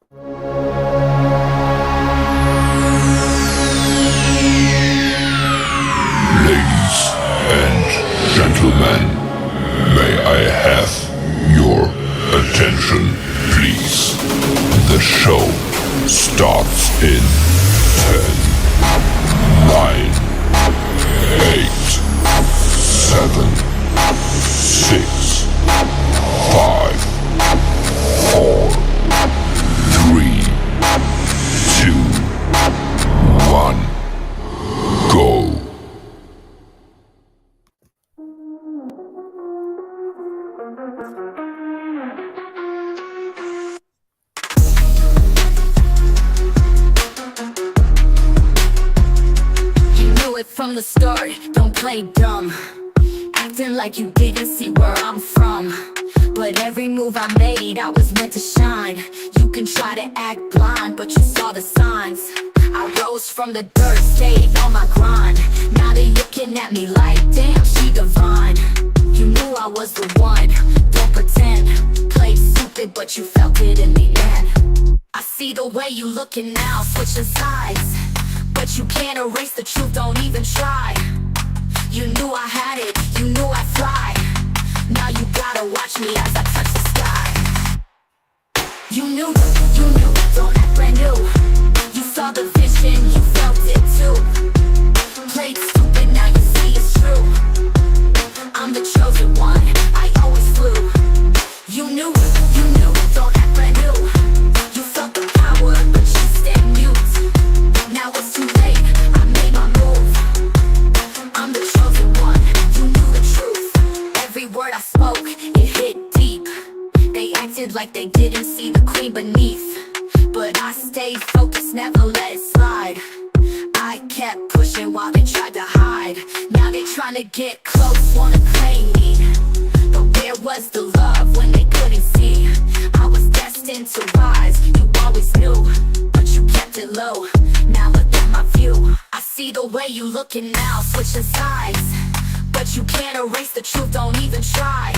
Ladies and gentlemen, may I have your attention, please? The show starts in 10, 9, 8, 7, 6, 5, 4, 3, 2, 1, go. From the start, don't play dumb, acting like you didn't see where I'm from. But every move I made, I was meant to shine. You can try to act blind, but you saw the signs. I rose from the dirt, stayed on my grind. Now they're looking at me like, damn, she divine. You knew I was the one, don't pretend. Played stupid, but you felt it in the end. I see the way you looking now, switching sides. But you can't erase the truth, don't even try. You knew I had it, you knew I'd fly. Now you gotta watch me as I touch the sky. You knew, don't act brand new. You saw the vision, you felt it too. Played stupid, now you see it's true. I'm the chosen one, I always flew. You knew, don't act brand new. You felt the power, but you stayed mute. Now it's too late, I made my move. I'm the chosen one, you knew the truth. Every word I spoke, it hit deep. They acted like they didn't see the queen beneath. But I stayed focused, never let it slide. I kept pushing while they tried to hide. Now they trying to get close, wanna claim me. But where was the love when they couldn't see? I was destined to rise, you always knew. But you kept it low, now look at my view. I see the way you looking now, switching sides. But you can't erase the truth, don't even try.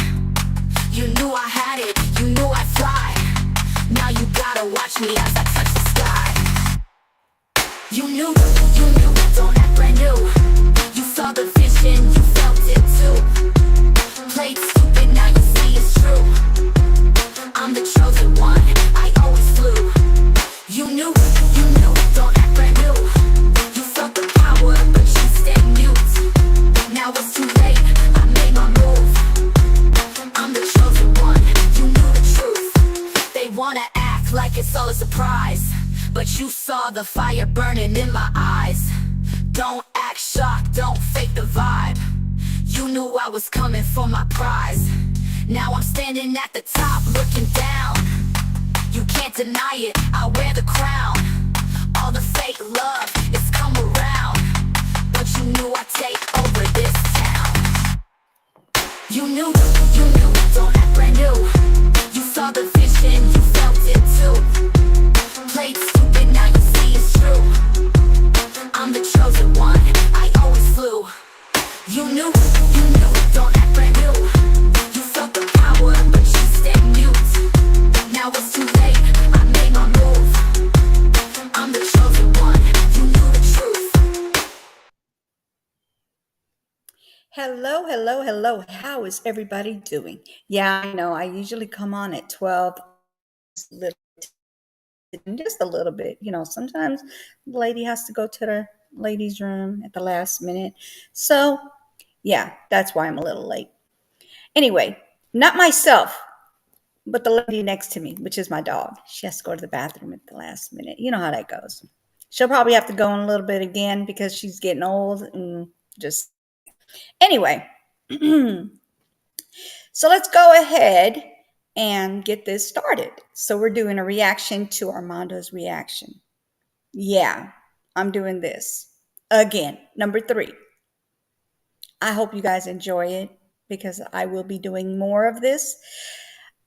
You knew I had it, you knew I'd fly. Now you gotta watch me as I touch the sky. You knew, don't act brand new. You saw the vision, you felt it too. Played stupid, now you see it's true. I'm the chosen one, I always flew. You knew, don't act brand new. You felt the power, but you stayed mute. Now it's too late, I made my move. I'm the chosen one, you knew the truth. They wanna act like it's all a surprise, but you saw the fire burning in my eyes. Don't act shocked, don't fake the vibe. You knew I was coming for my prize. Now I'm standing at the top, looking down. You can't deny it, I wear the crown. All the fake love, it's come around. But you knew I'd take over this town. You knew, don't act brand new. You saw the vision, you felt it too. Played stupid, now you see it's true. I'm the chosen one, I always flew. You knew, don't act brand new. You felt the power, but you stayed mute. Now it's too late, I made my move. I'm the chosen one, you knew the truth. Hello. How is everybody doing? Yeah, I know. I usually come on at 12, just a little bit. Sometimes the lady has to go to the ladies' room at the last minute. So, yeah, that's why I'm a little late. Anyway, not myself, but the lady next to me, which is my dog. She has to go to the bathroom at the last minute. You know how that goes. She'll probably have to go in a little bit again because she's getting old and just anyway. So let's go ahead and get this started. So we're doing a reaction to Armando's reaction. Yeah, I'm doing this again. Number 3. I hope you guys enjoy it because I will be doing more of this.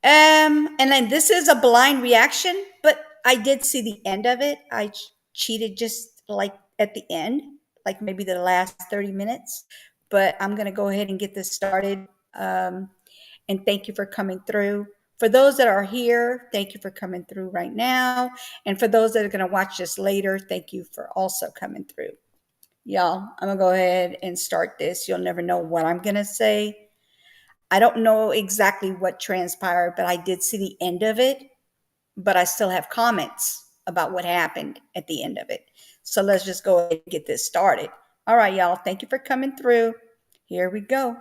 And then this is a blind reaction, but I did see the end of it. I cheated just like at the end, like maybe the last 30 minutes. But I'm going to go ahead and get this started. And thank you for coming through For those that are here, thank you for coming through right now. And for those that are going to watch this later, thank you for also coming through. Y'all, I'm going to go ahead and start this. You'll never know what I'm going to say. I don't know exactly what transpired, but I did see the end of it. But I still have comments about what happened at the end of it. So let's just go ahead and get this started. All right, y'all. Thank you for coming through. Here we go.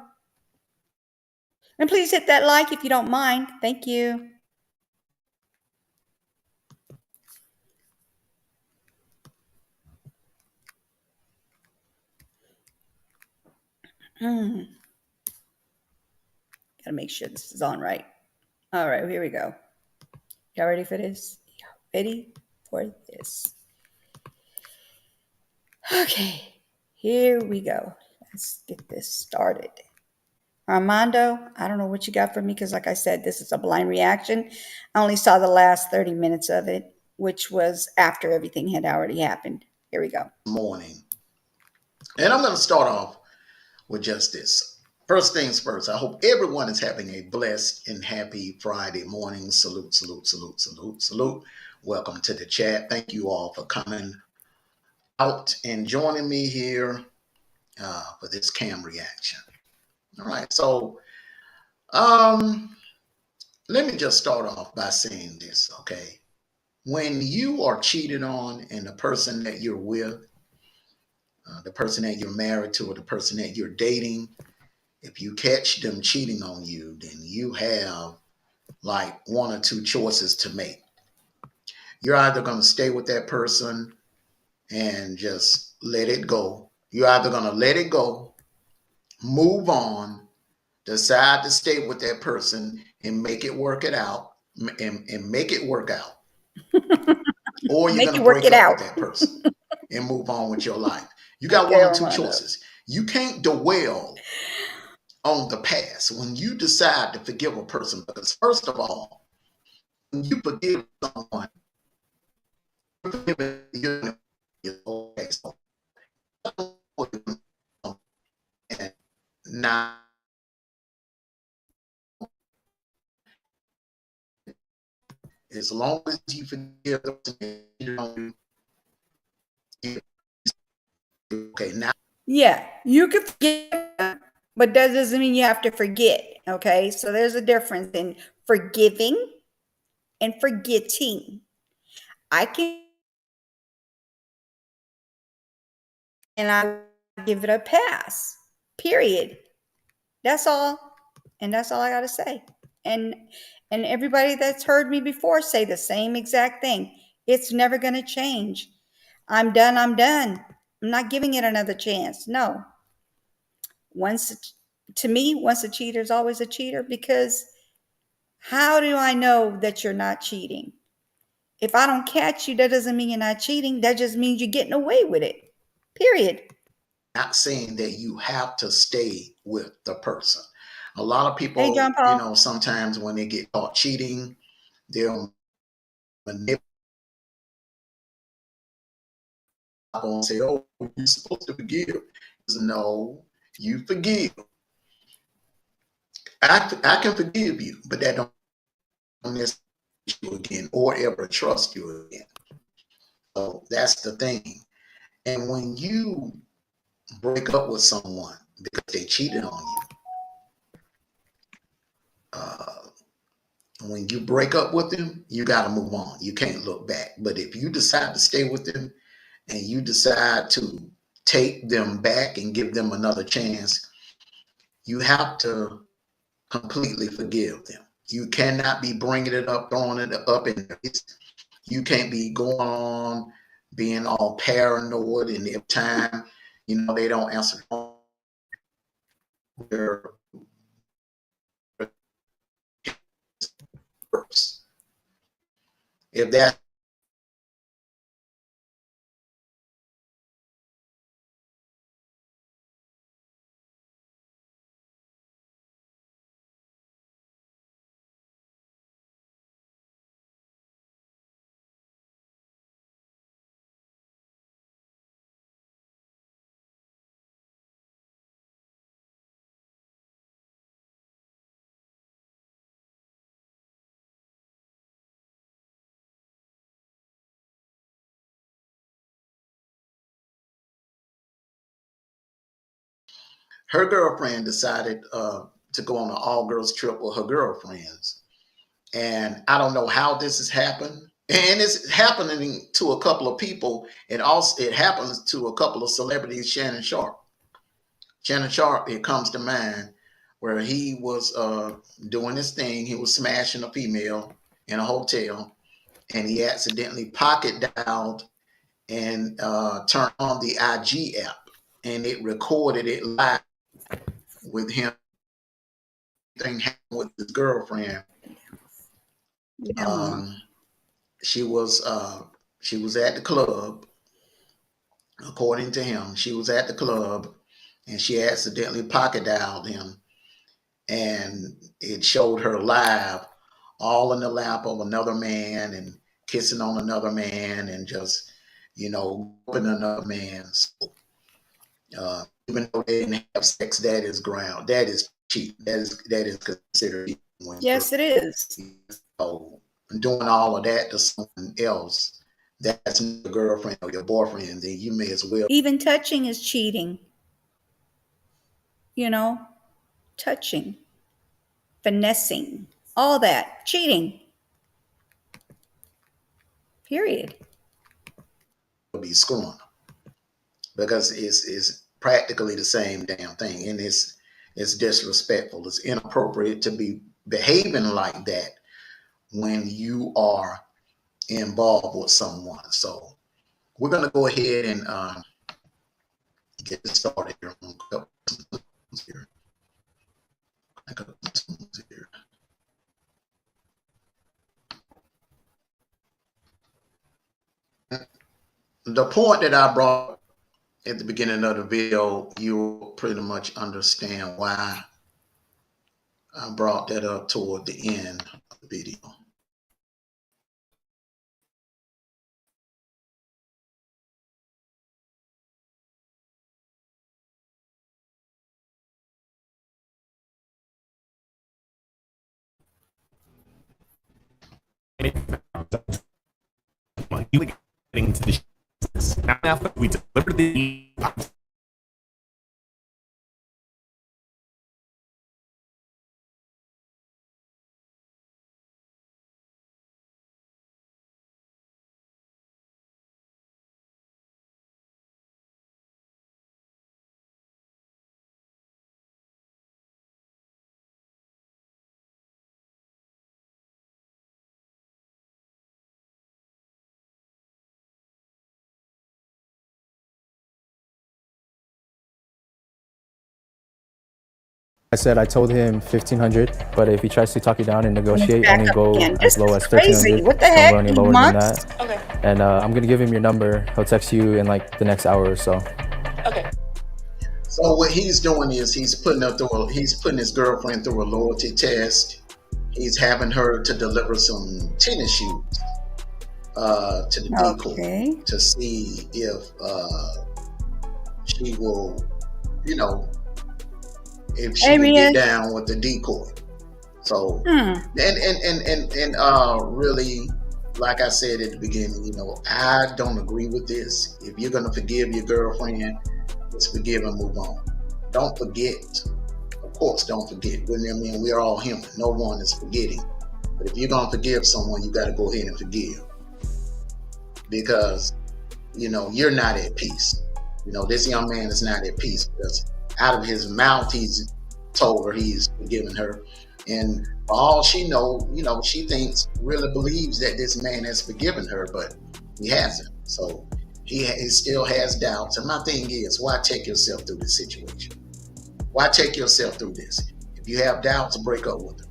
And please hit that like if you don't mind. Thank you. Gotta make sure this is on right. All right, here we go. Y'all ready for this? Y'all ready for this? Okay, here we go. Let's get this started. Armando, I don't know what you got for me because, like I said, this is a blind reaction. I only saw the last 30 minutes of it, which was after everything had already happened. Here we go. Morning. And I'm going to start off with just this. First things first, I hope everyone is having a blessed and happy Friday morning. Salute, salute, salute, salute, salute. Welcome to the chat. Thank you all for coming out and joining me here for this cam reaction. All right, so let me just start off by saying this, okay? When you are cheated on and the person that you're with, the person that you're married to, or the person that you're dating, if you catch them cheating on you, then you have like one or two choices to make. You're either going to stay with that person and just let it go. You're either going to let it go, move on, decide to stay with that person and make it work it out and make it work out. Or you're going to break up with that person and move on with your life. You got one or two choices. You can't dwell on the past when you decide to forgive a person, because first of all, when you forgive someone, you're okay. So, and now, as long as you forgive the person, okay, now. Yeah, you can forgive, but that doesn't mean you have to forget. Okay, so there's a difference in forgiving and forgetting. I can, and I give it a pass. Period. That's all. And that's all I got to say. And everybody that's heard me before say the same exact thing. It's never going to change. I'm done. I'm done. I'm not giving it another chance. No. To me, once a cheater is always a cheater, because how do I know that you're not cheating? If I don't catch you, that doesn't mean you're not cheating. That just means you're getting away with it. Period. Not saying that you have to stay with the person. A lot of people, Hey, John Paul. sometimes when they get caught cheating, they'll manipulate and say, "Oh, you're supposed to forgive." No, you forgive. I can forgive you, but that don't necessarily you again or ever trust you again. So that's the thing. And when you break up with someone because they cheated on you, when you break up with them, you got to move on. You can't look back. But if you decide to stay with them and you decide to take them back and give them another chance, you have to completely forgive them. You cannot be bringing it up, throwing it up in their face. You can't be going on being all paranoid, and every time they don't answer the phone, they're if that her girlfriend decided to go on an all girls trip with her girlfriends. And I don't know how this has happened. And it's happening to a couple of people. And also it happens to a couple of celebrities, Shannon Sharp. Shannon Sharp, it comes to mind, where he was doing his thing. He was smashing a female in a hotel, and he accidentally pocket dialed and turned on the IG app, and it recorded it live with him. Thing happened with his girlfriend. She was at the club. According to him, she was at the club, and she accidentally pocket dialed him, and it showed her live, all in the lap of another man and kissing on another man and just, opening another man. So, even though they didn't have sex, that is ground. That is cheap. That is considered cheap. Yes, it is. So, doing all of that to someone else, that's your girlfriend or your boyfriend, then you may as well. Even touching is cheating. Touching, finessing, all that, cheating. Period. Be screwing, because it's practically the same damn thing, and it's disrespectful. It's inappropriate to be behaving like that when you are involved with someone. So we're gonna go ahead and get this started here. The point that I brought at the beginning of the video, you'll pretty much understand why I brought that up toward the end of the video. Getting to the now we deliver the I said I told him 1,500, but if he tries to talk you down and negotiate, Back only up go again. as This low is as crazy. 1,300. What the Don't heck? go any lower than Months? that. Okay. And I'm gonna give him your number. He'll text you in like the next hour or so. Okay. So what he's doing is he's putting his girlfriend through a loyalty test. He's having her to deliver some tennis shoes to the decoy to see if she will, if she can get down with the decoy. So and really, like I said at the beginning, I don't agree with this. If you're gonna forgive your girlfriend, just forgive and move on. Don't forget. Of course, don't forget. We're all human. No one is forgetting. But if you're gonna forgive someone, you got to go ahead and forgive, because you're not at peace. This young man is not at peace, because out of his mouth he's told her he's forgiven her, and for all she she really believes that this man has forgiven her, but he hasn't. So he still has doubts. And my thing is, why take yourself through this situation? Why take yourself through this? If you have doubts, break up with her.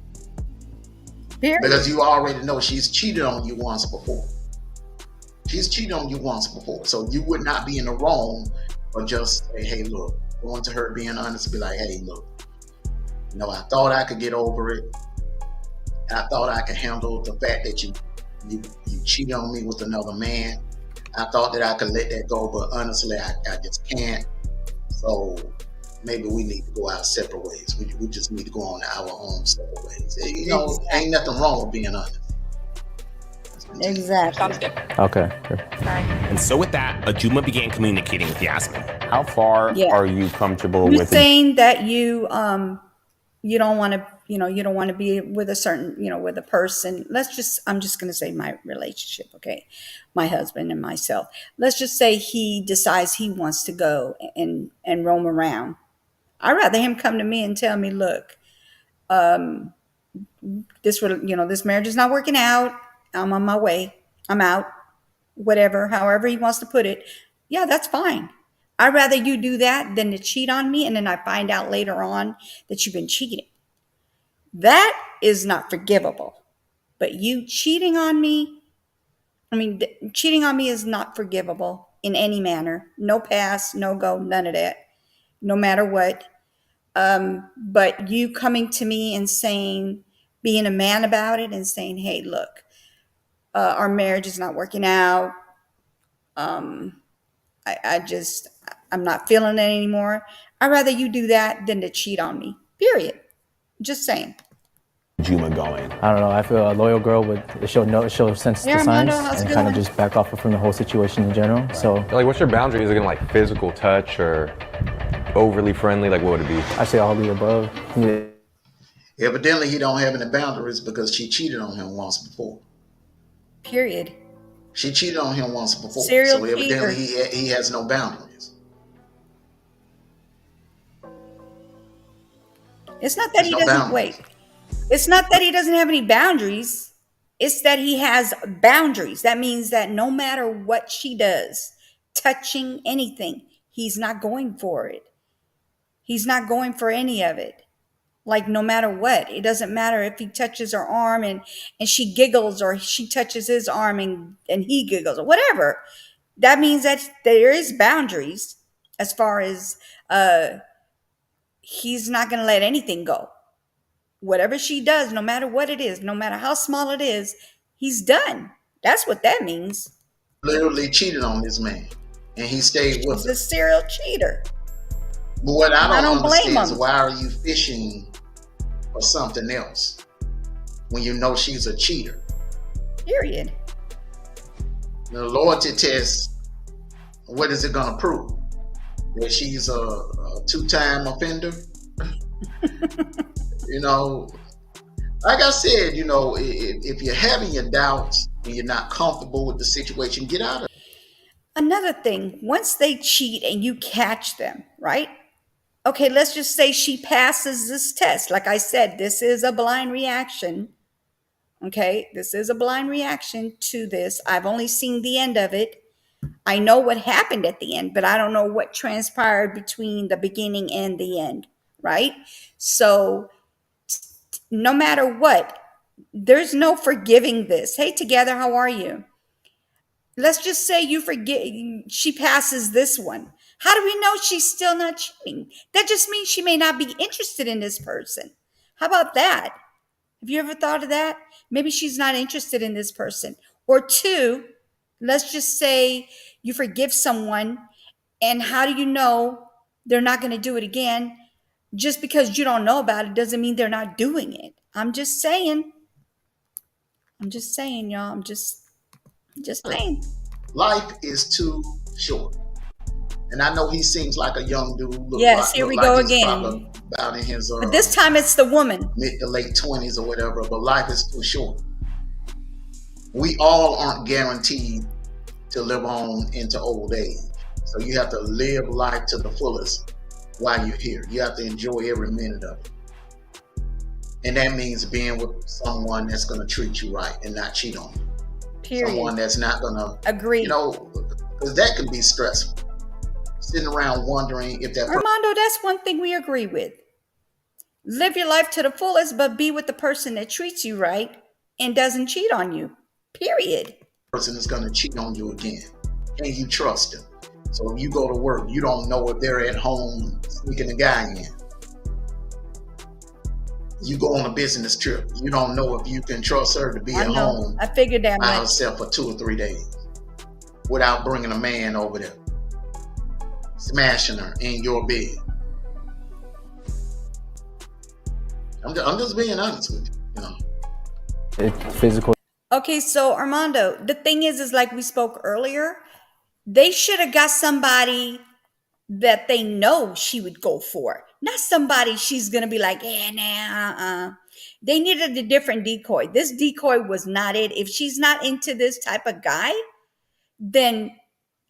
Because you already know she's cheated on you once before. So you would not be in the wrong, or just say, hey, look, going to her, being honest, be like, hey, look, I thought I could get over it. I thought I could handle the fact that you cheated on me with another man. I thought that I could let that go, but honestly, I just can't. So maybe we need to go our separate ways. We just need to go on our own separate ways. Ain't nothing wrong with being honest. Exactly. Okay. And so with that, Ajuma began communicating with Yasmin. How far Yeah. are you comfortable You're with it? saying that you don't want to, you don't want to be with a certain, with a person. I'm just going to say my relationship, okay? My husband and myself. Let's just say he decides he wants to go and roam around. I'd rather him come to me and tell me, look, this marriage is not working out. I'm on my way. I'm out. Whatever, however he wants to put it. Yeah, that's fine. I'd rather you do that than to cheat on me and then I find out later on that you've been cheating. That is not forgivable. But you cheating on me, cheating on me is not forgivable in any manner. No pass, no go, none of that. No matter what. But you coming to me and saying, being a man about it and saying, hey, look, our marriage is not working out. I'm not feeling it anymore. I'd rather you do that than to cheat on me. Period. Just saying. Juma going? I don't know. I feel a loyal girl would show sensitive Hey, signs Armando, how's it and kind of going? just back off from the whole situation in general. So Like, what's your boundary? Is it gonna like physical touch or overly friendly? Like, what would it be? I say all the above. Yeah. Evidently, he don't have any boundaries because she cheated on him once before. Period. She cheated on him once before. Serial So evidently cheater. he has no boundaries. It's not that There's he no doesn't boundaries. wait. It's not that he doesn't have any boundaries. It's that he has boundaries. That means that no matter what she does, touching anything, he's not going for it. He's not going for any of it. Like no matter what, it doesn't matter if he touches her arm and she giggles, or she touches his arm and he giggles, or whatever. That means that there is boundaries as far as he's not going to let anything go. Whatever she does, no matter what it is, no matter how small it is, he's done. That's what that means. Literally cheated on this man, and he stayed with He's her. a serial cheater. But what I don't blame understand is him. why are you fishing for something else when you know she's a cheater? Period. The loyalty test, what is it going to prove? That she's a two-time offender? Like I said, if you're having your doubts and you're not comfortable with the situation, get out of it. Another thing, once they cheat and you catch them, right? Okay, let's just say she passes this test. Like I said, this is a blind reaction. Okay, this is a blind reaction to this. I've only seen the end of it. I know what happened at the end, but I don't know what transpired between the beginning and the end, right? So no matter what, there's no forgiving this. Hey, together, how are you? Let's just say she passes this one. How do we know she's still not cheating? That just means she may not be interested in this person. How about that? Have you ever thought of that? Maybe she's not interested in this person. Or two, let's just say you forgive someone, and how do you know they're not going to do it again? Just because you don't know about it doesn't mean they're not doing it. I'm just saying, y'all. I'm just saying. Life is too short. And I know he seems like a young dude. Yes, here we go again. Probably about in his But this time it's the woman. mid to late 20s or whatever, but life is too short. We all aren't guaranteed to live on into old age. So you have to live life to the fullest while you're here. You have to enjoy every minute of it. And that means being with someone that's going to treat you right and not cheat on you. Period. Someone that's not going to, Agree. because that can be stressful. Sitting around wondering if that person Armando, that's one thing we agree with. Live your life to the fullest, but be with the person that treats you right and doesn't cheat on you. Period. is going to cheat on you again. And you trust them. So if you go to work, you don't know if they're at home sneaking a guy in. You go on a business trip, you don't know if you can trust her to be I at know. home I figured that by much. herself for 2 or 3 days without bringing a man over there, smashing her in your bed. I'm just being honest with you. Physical. Okay, so Armando, the thing is like we spoke earlier, they should have got somebody that they know she would go for, not somebody she's gonna be like, yeah, nah, They needed a different decoy. This decoy was not it. If she's not into this type of guy, then,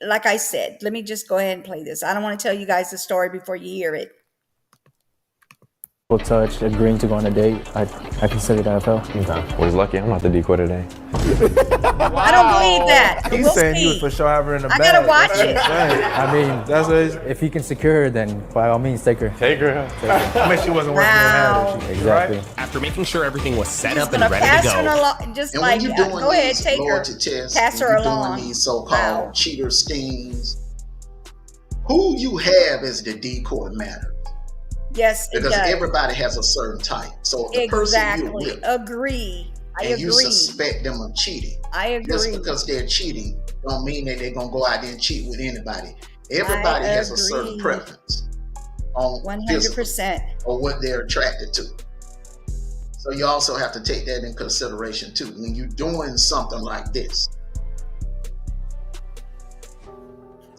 like I said, let me just go ahead and play this. I don't want to tell you guys the story before you hear it. Touch, agreeing to go on a date, I consider that a fail. Okay. Well, he's lucky I'm not the decoy today. I don't believe that. but He's we'll saying see. he was for sure having her in the I bag. gotta watch That's what it. he's saying. I mean, That's what he's, if he can secure her, then by all means, take her. Take her. I mean, she wasn't working Wow. in her. Exactly. After making sure everything was set He's up and gonna ready pass to her go, along, just And like, when you're doing go ahead, these take her, loyalty tests, pass when her you're along. doing these so-called Wow. cheater stings, who you have as the decoy matters. Yes, it Because does. everybody has a certain type. So the person you're Exactly. with, Agree. I and you agree. suspect them of cheating, I just agree. because they're cheating don't mean that they're gonna go out there and cheat with anybody. Everybody has a certain agree. preference on physical 100%. or what they're attracted to. So you also have to take that in consideration too. When you're doing something like this,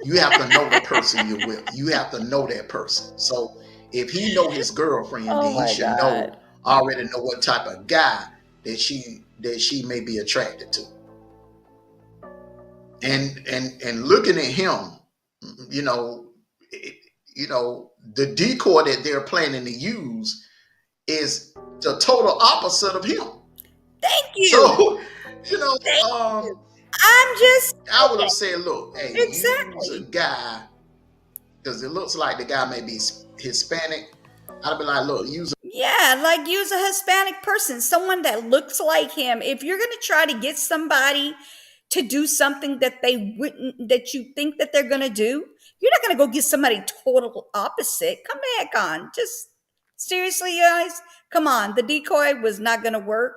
you have to know the person you're with. You have to know that person. So if he know his girlfriend, Oh then my he should God. already know what type of guy that she may be attracted to. And looking at him, you know, the decoy that they're planning to use is the total opposite of him. Thank you. So, I'm just, I would have said, look, hey, Exactly. use a guy, because it looks like the guy may be Hispanic. I'd be like, look, use yeah, like use a Hispanic person, someone that looks like him. If you're going to try to get somebody to do something that they wouldn't, that you think that they're going to do, you're not going to go get somebody total opposite. Come back on. Just seriously, guys, come on. The decoy was not going to work.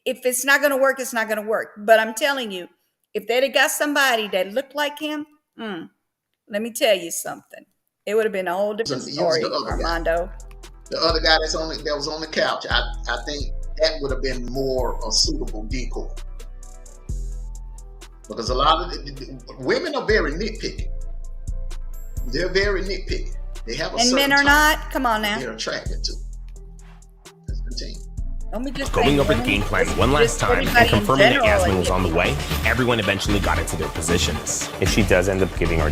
If it's not going to work, it's not going to work. But I'm telling you, if they'd have got somebody that looked like him, let me tell you something. It would have been a whole different Use story, the other guy. Armando. the other guy that was on the couch. I think that would have been more a suitable decoy. Because a lot of women are very nitpicky. They're very nitpicky. They have a And certain men are type not. Come on now. they're attracted to. Let's continue. Don't be just going saying over the women, game plan just- one last just time everybody and in confirming that general, Yasmin like- was on the way, everyone eventually got into their positions. If she does end up giving our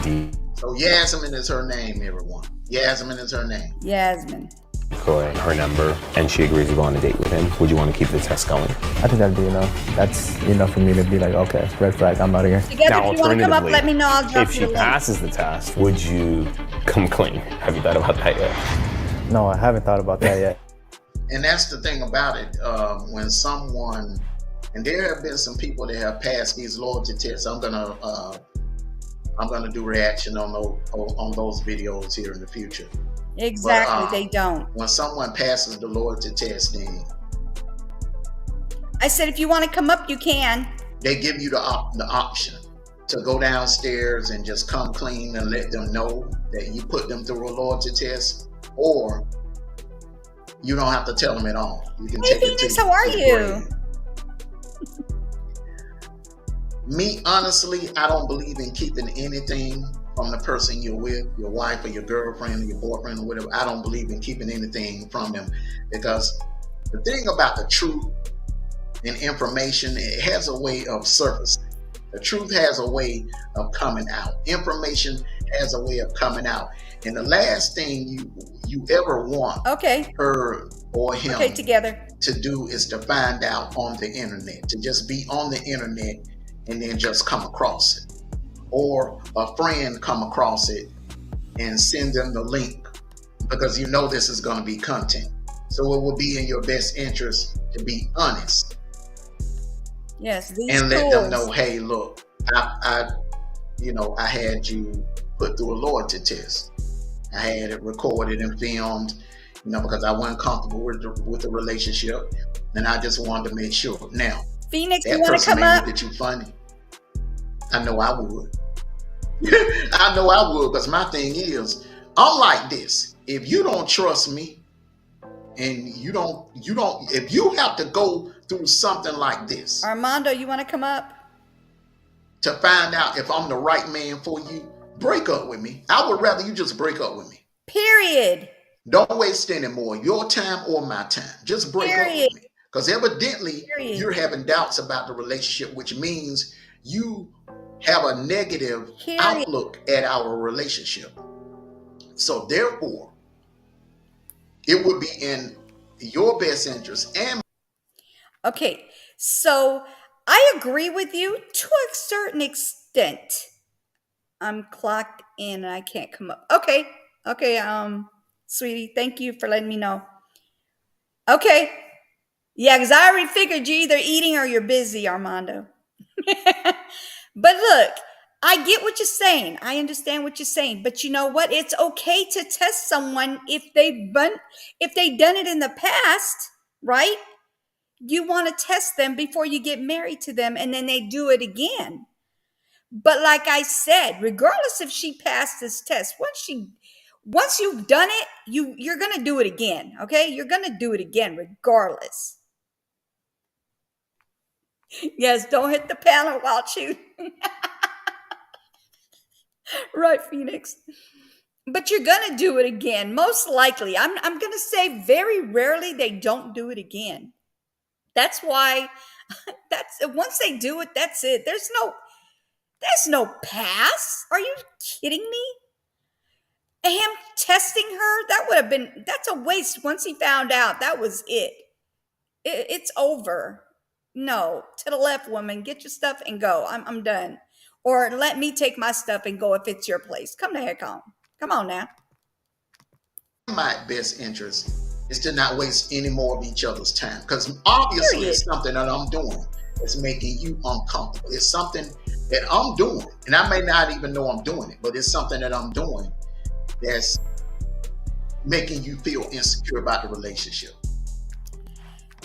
So Yasmin is her name, everyone. Yasmin is her name. Yasmin. decoy her number and she agrees to go on a date with him, would you want to keep the test going? I think that'd be enough. That's enough for me to be like, okay, red flag, I'm out of here. Together, Now, if you want to come up, alternatively, let me know. I'll drop If you she the link. passes the test, would you come clean? Have you thought about that yet? No, I haven't thought about that yet. And that's the thing about it. When someone, and there have been some people that have passed these loyalty tests. I'm gonna do reaction on those videos here in the future. Exactly, But, they don't. When someone passes the loyalty test, then I said, if you want to come up, you can. they give you the option to go downstairs and just come clean and let them know that you put them through a loyalty test, or you don't have to tell them at all. You can Hey, take it Phoenix, to how are to the you? grave. Me, honestly, I don't believe in keeping anything from the person you're with, your wife or your girlfriend or your boyfriend or whatever. I don't believe in keeping anything from them, because the thing about the truth and information, it has a way of surfacing. The truth has a way of coming out. Information has a way of coming out. And the last thing you ever want Okay, her or him okay, together. to do is to find out on the internet, to just be on the internet and then just come across it, or a friend come across it and send them the link, because you know this is going to be content. So it will be in your best interest to be honest Yes, these and let tools. them know, hey, look, I had you put through a loyalty test. I had it recorded and filmed, because I wasn't comfortable with the relationship, and I just wanted to make sure. Now, Phoenix, you that want to person come may up? look at you funny. I know I would. I know I would, because my thing is, I'm like this. If you don't trust me, and you don't, if you have to go through something like this Armando, you want to come up? to find out if I'm the right man for you, break up with me. I would rather you just break up with me. Period. Don't waste any more your time or my time. Just break up Period. with me. Because evidently Period. you're having doubts about the relationship, which means you have a negative Period. outlook at our relationship. So therefore, it would be in your best interest and Okay, so I agree with you to a certain extent. I'm clocked in and I can't come up. Okay, sweetie, thank you for letting me know. Okay, yeah, because I already figured you're either eating or you're busy, Armando. But look, I get what you're saying. I understand what you're saying. But you know what? It's okay to test someone if they've done it in the past, right? You want to test them before you get married to them, and then they do it again. But like I said, regardless if she passed this test, once you've done it, you're gonna do it again. Okay, you're gonna do it again regardless. Yes, don't hit the panel while shooting. Right, Phoenix. But you're gonna do it again, most likely. I'm gonna say very rarely they don't do it again. That's why that's once they do it, that's it. There's no pass. Are you kidding me? Him testing her, that's a waste. Once he found out, that was it. It's over. No, to the left, woman. Get your stuff and go. I'm done. Or let me take my stuff and go if it's your place. Come the heck on. Come on now. my best interest is to not waste any more of each other's time. Because obviously Period. it's something that I'm doing that's making you uncomfortable. It's something that I'm doing, and I may not even know I'm doing it, but it's something that I'm doing that's making you feel insecure about the relationship.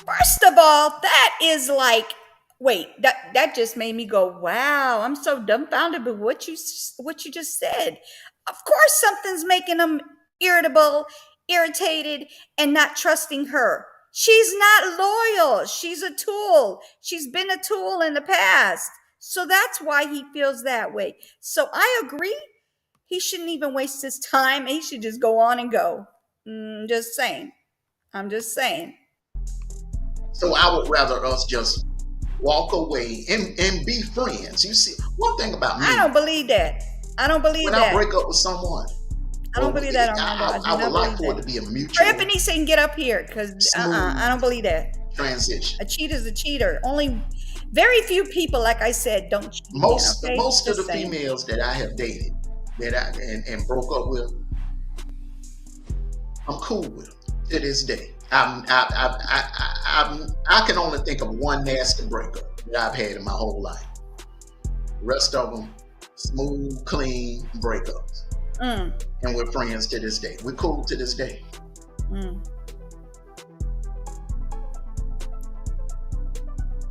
First of all, that is like, wait, that just made me go, wow, I'm so dumbfounded by what you just said. Of course something's making them irritable, irritated, and not trusting her. She's not loyal. She's a tool. She's been a tool in the past. So that's why he feels that way. So I agree. He shouldn't even waste his time. He should just go on and go. Just saying. I'm just saying. So I would rather us just walk away and be friends. You see, one thing about me, I don't believe that. I don't believe when that. I break up with someone, I don't believe that, Armando. I would like for it to be a mutual Tiffany can get up here because I don't believe that. transition. A cheater's a cheater. Only very few people, like I said, don't cheat. Most okay? most of Just the saying. females that I have dated and broke up with, I'm cool with them to this day. I can only think of one nasty breakup that I've had in my whole life. The rest of them, smooth, clean breakups. And we're friends to this day. We're cool to this day.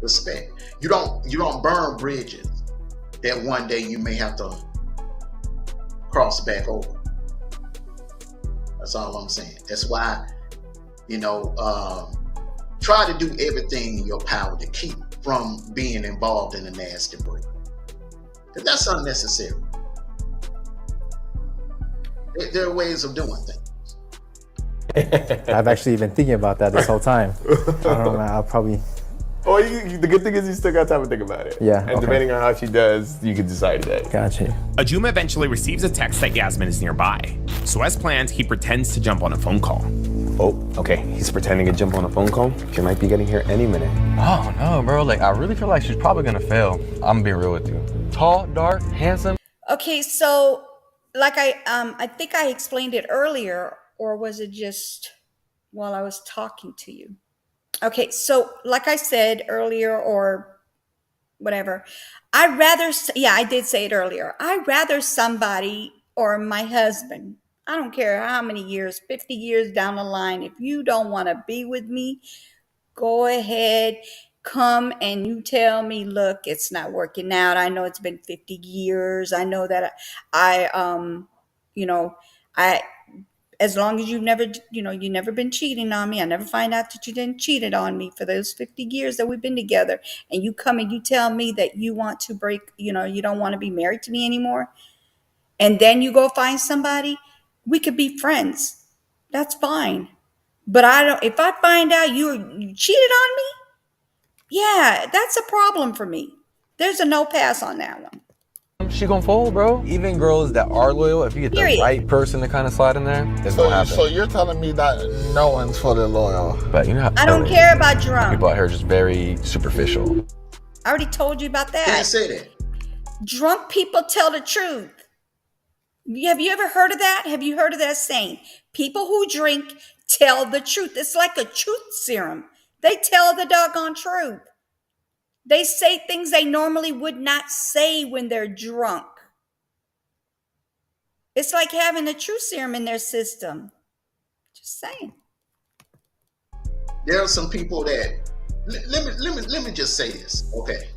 Respect. You don't burn bridges that one day you may have to cross back over. That's all I'm saying. That's why, try to do everything in your power to keep from being involved in a nasty break. Because that's unnecessary. There are ways of doing things. I've actually been thinking about that this whole time. I don't know, man. I'll probably. Oh, the good thing is you still got time to think about it. Yeah, And okay. depending on how she does, you can decide that. Gotcha. Ajuma eventually receives a text that Yasmin is nearby. So as planned, he pretends to jump on a phone call. Oh, okay. He's pretending to jump on a phone call. She might be getting here any minute. Oh no, bro. Like, I really feel like she's probably gonna fail. I'm being real with you. Tall, dark, handsome. Okay, so like I think I explained it earlier, or was it just while I was talking to you? Okay, so like I said earlier, or whatever, I did say it earlier. I'd rather somebody or my husband, I don't care how many years, 50 years down the line, if you don't want to be with me, go ahead, come and you tell me, look, it's not working out. I know it's been 50 years. I know that I as long as you've never, you never been cheating on me. I never find out that you didn't cheated on me for those 50 years that we've been together. And you come and you tell me that you want to break, you don't want to be married to me anymore. And then you go find somebody, we could be friends. That's fine. But if I find out you cheated on me, yeah, that's a problem for me. There's a no pass on that one. She gonna fold, bro. Even girls that are loyal, if you get the right person to kind of slide in there, it's gonna happen. So you're telling me that no one's fully loyal? But you know how I don't care about drunk. people out here are just very superficial. I already told you about that. Can't say that. Drunk people tell the truth. Have you ever heard of that? Have you heard of that saying? People who drink tell the truth. It's like a truth serum. They tell the doggone truth. They say things they normally would not say when they're drunk. It's like having a truth serum in their system. Just saying. There are some people that let me just say this, okay?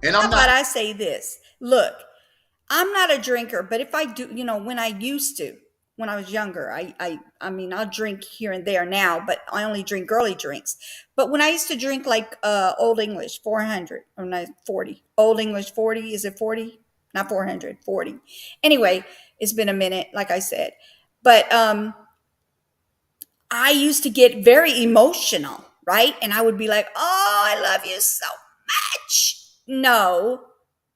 And How about I say this? Look, I'm not a drinker, but if I do, when I used to, when I was younger, I mean, I'll drink here and there now, but I only drink girly drinks. But when I used to drink like Old English 400 or not 40, Old English 40, is it 40? Not 400, 40. Anyway, it's been a minute, like I said. But I used to get very emotional, right? And I would be like, oh, I love you so much. No,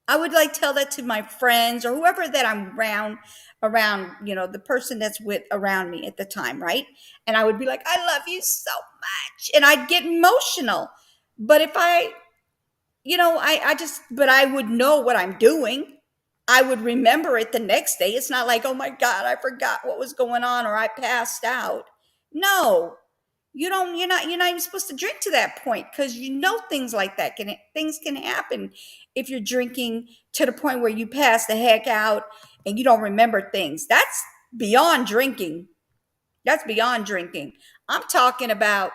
I would like tell that to my friends or whoever that I'm around, the person that's with around me at the time, right? And I would be like, I love you so much. And I'd get emotional. But if I would know what I'm doing. I would remember it the next day. It's not like, oh my God, I forgot what was going on or I passed out. No, you're not even supposed to drink to that point because things like that things can happen if you're drinking to the point where you pass the heck out and you don't remember things. That's beyond drinking. That's beyond drinking. I'm talking about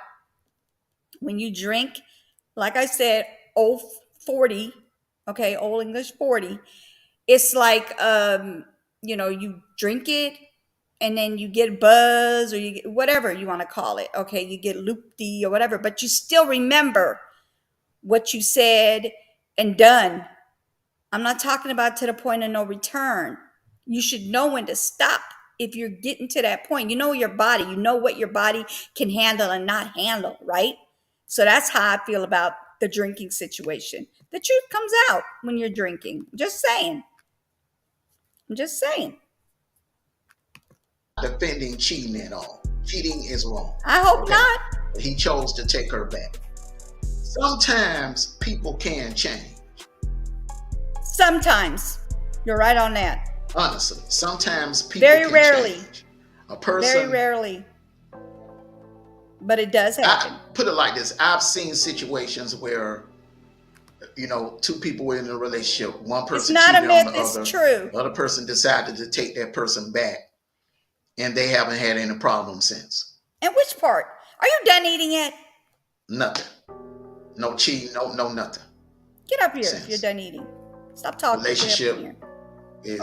when you drink, like I said, Old 40, okay, Old English 40. It's like, you drink it and then you get buzz or you get whatever you want to call it. Okay, you get loopy or whatever, but you still remember what you said and done. I'm not talking about to the point of no return. You should know when to stop if you're getting to that point. You know your body. You know what your body can handle and not handle, right? So that's how I feel about the drinking situation. The truth comes out when you're drinking. Just saying. I'm just saying. Defending cheating at all. Cheating is wrong. I hope not. He chose to take her back. Sometimes people can change. Sometimes. You're right on that. Honestly, sometimes people very can rarely change. A person. Very rarely. But it does happen. I put it like this. I've seen situations where, two people were in a relationship. One person cheated on the other. It's not a myth. It's true. The other person decided to take that person back, and they haven't had any problem since. And which part? Are you done eating yet? Nothing. No cheating. No nothing. Get up here if you're done eating. Stop talking. Relationship.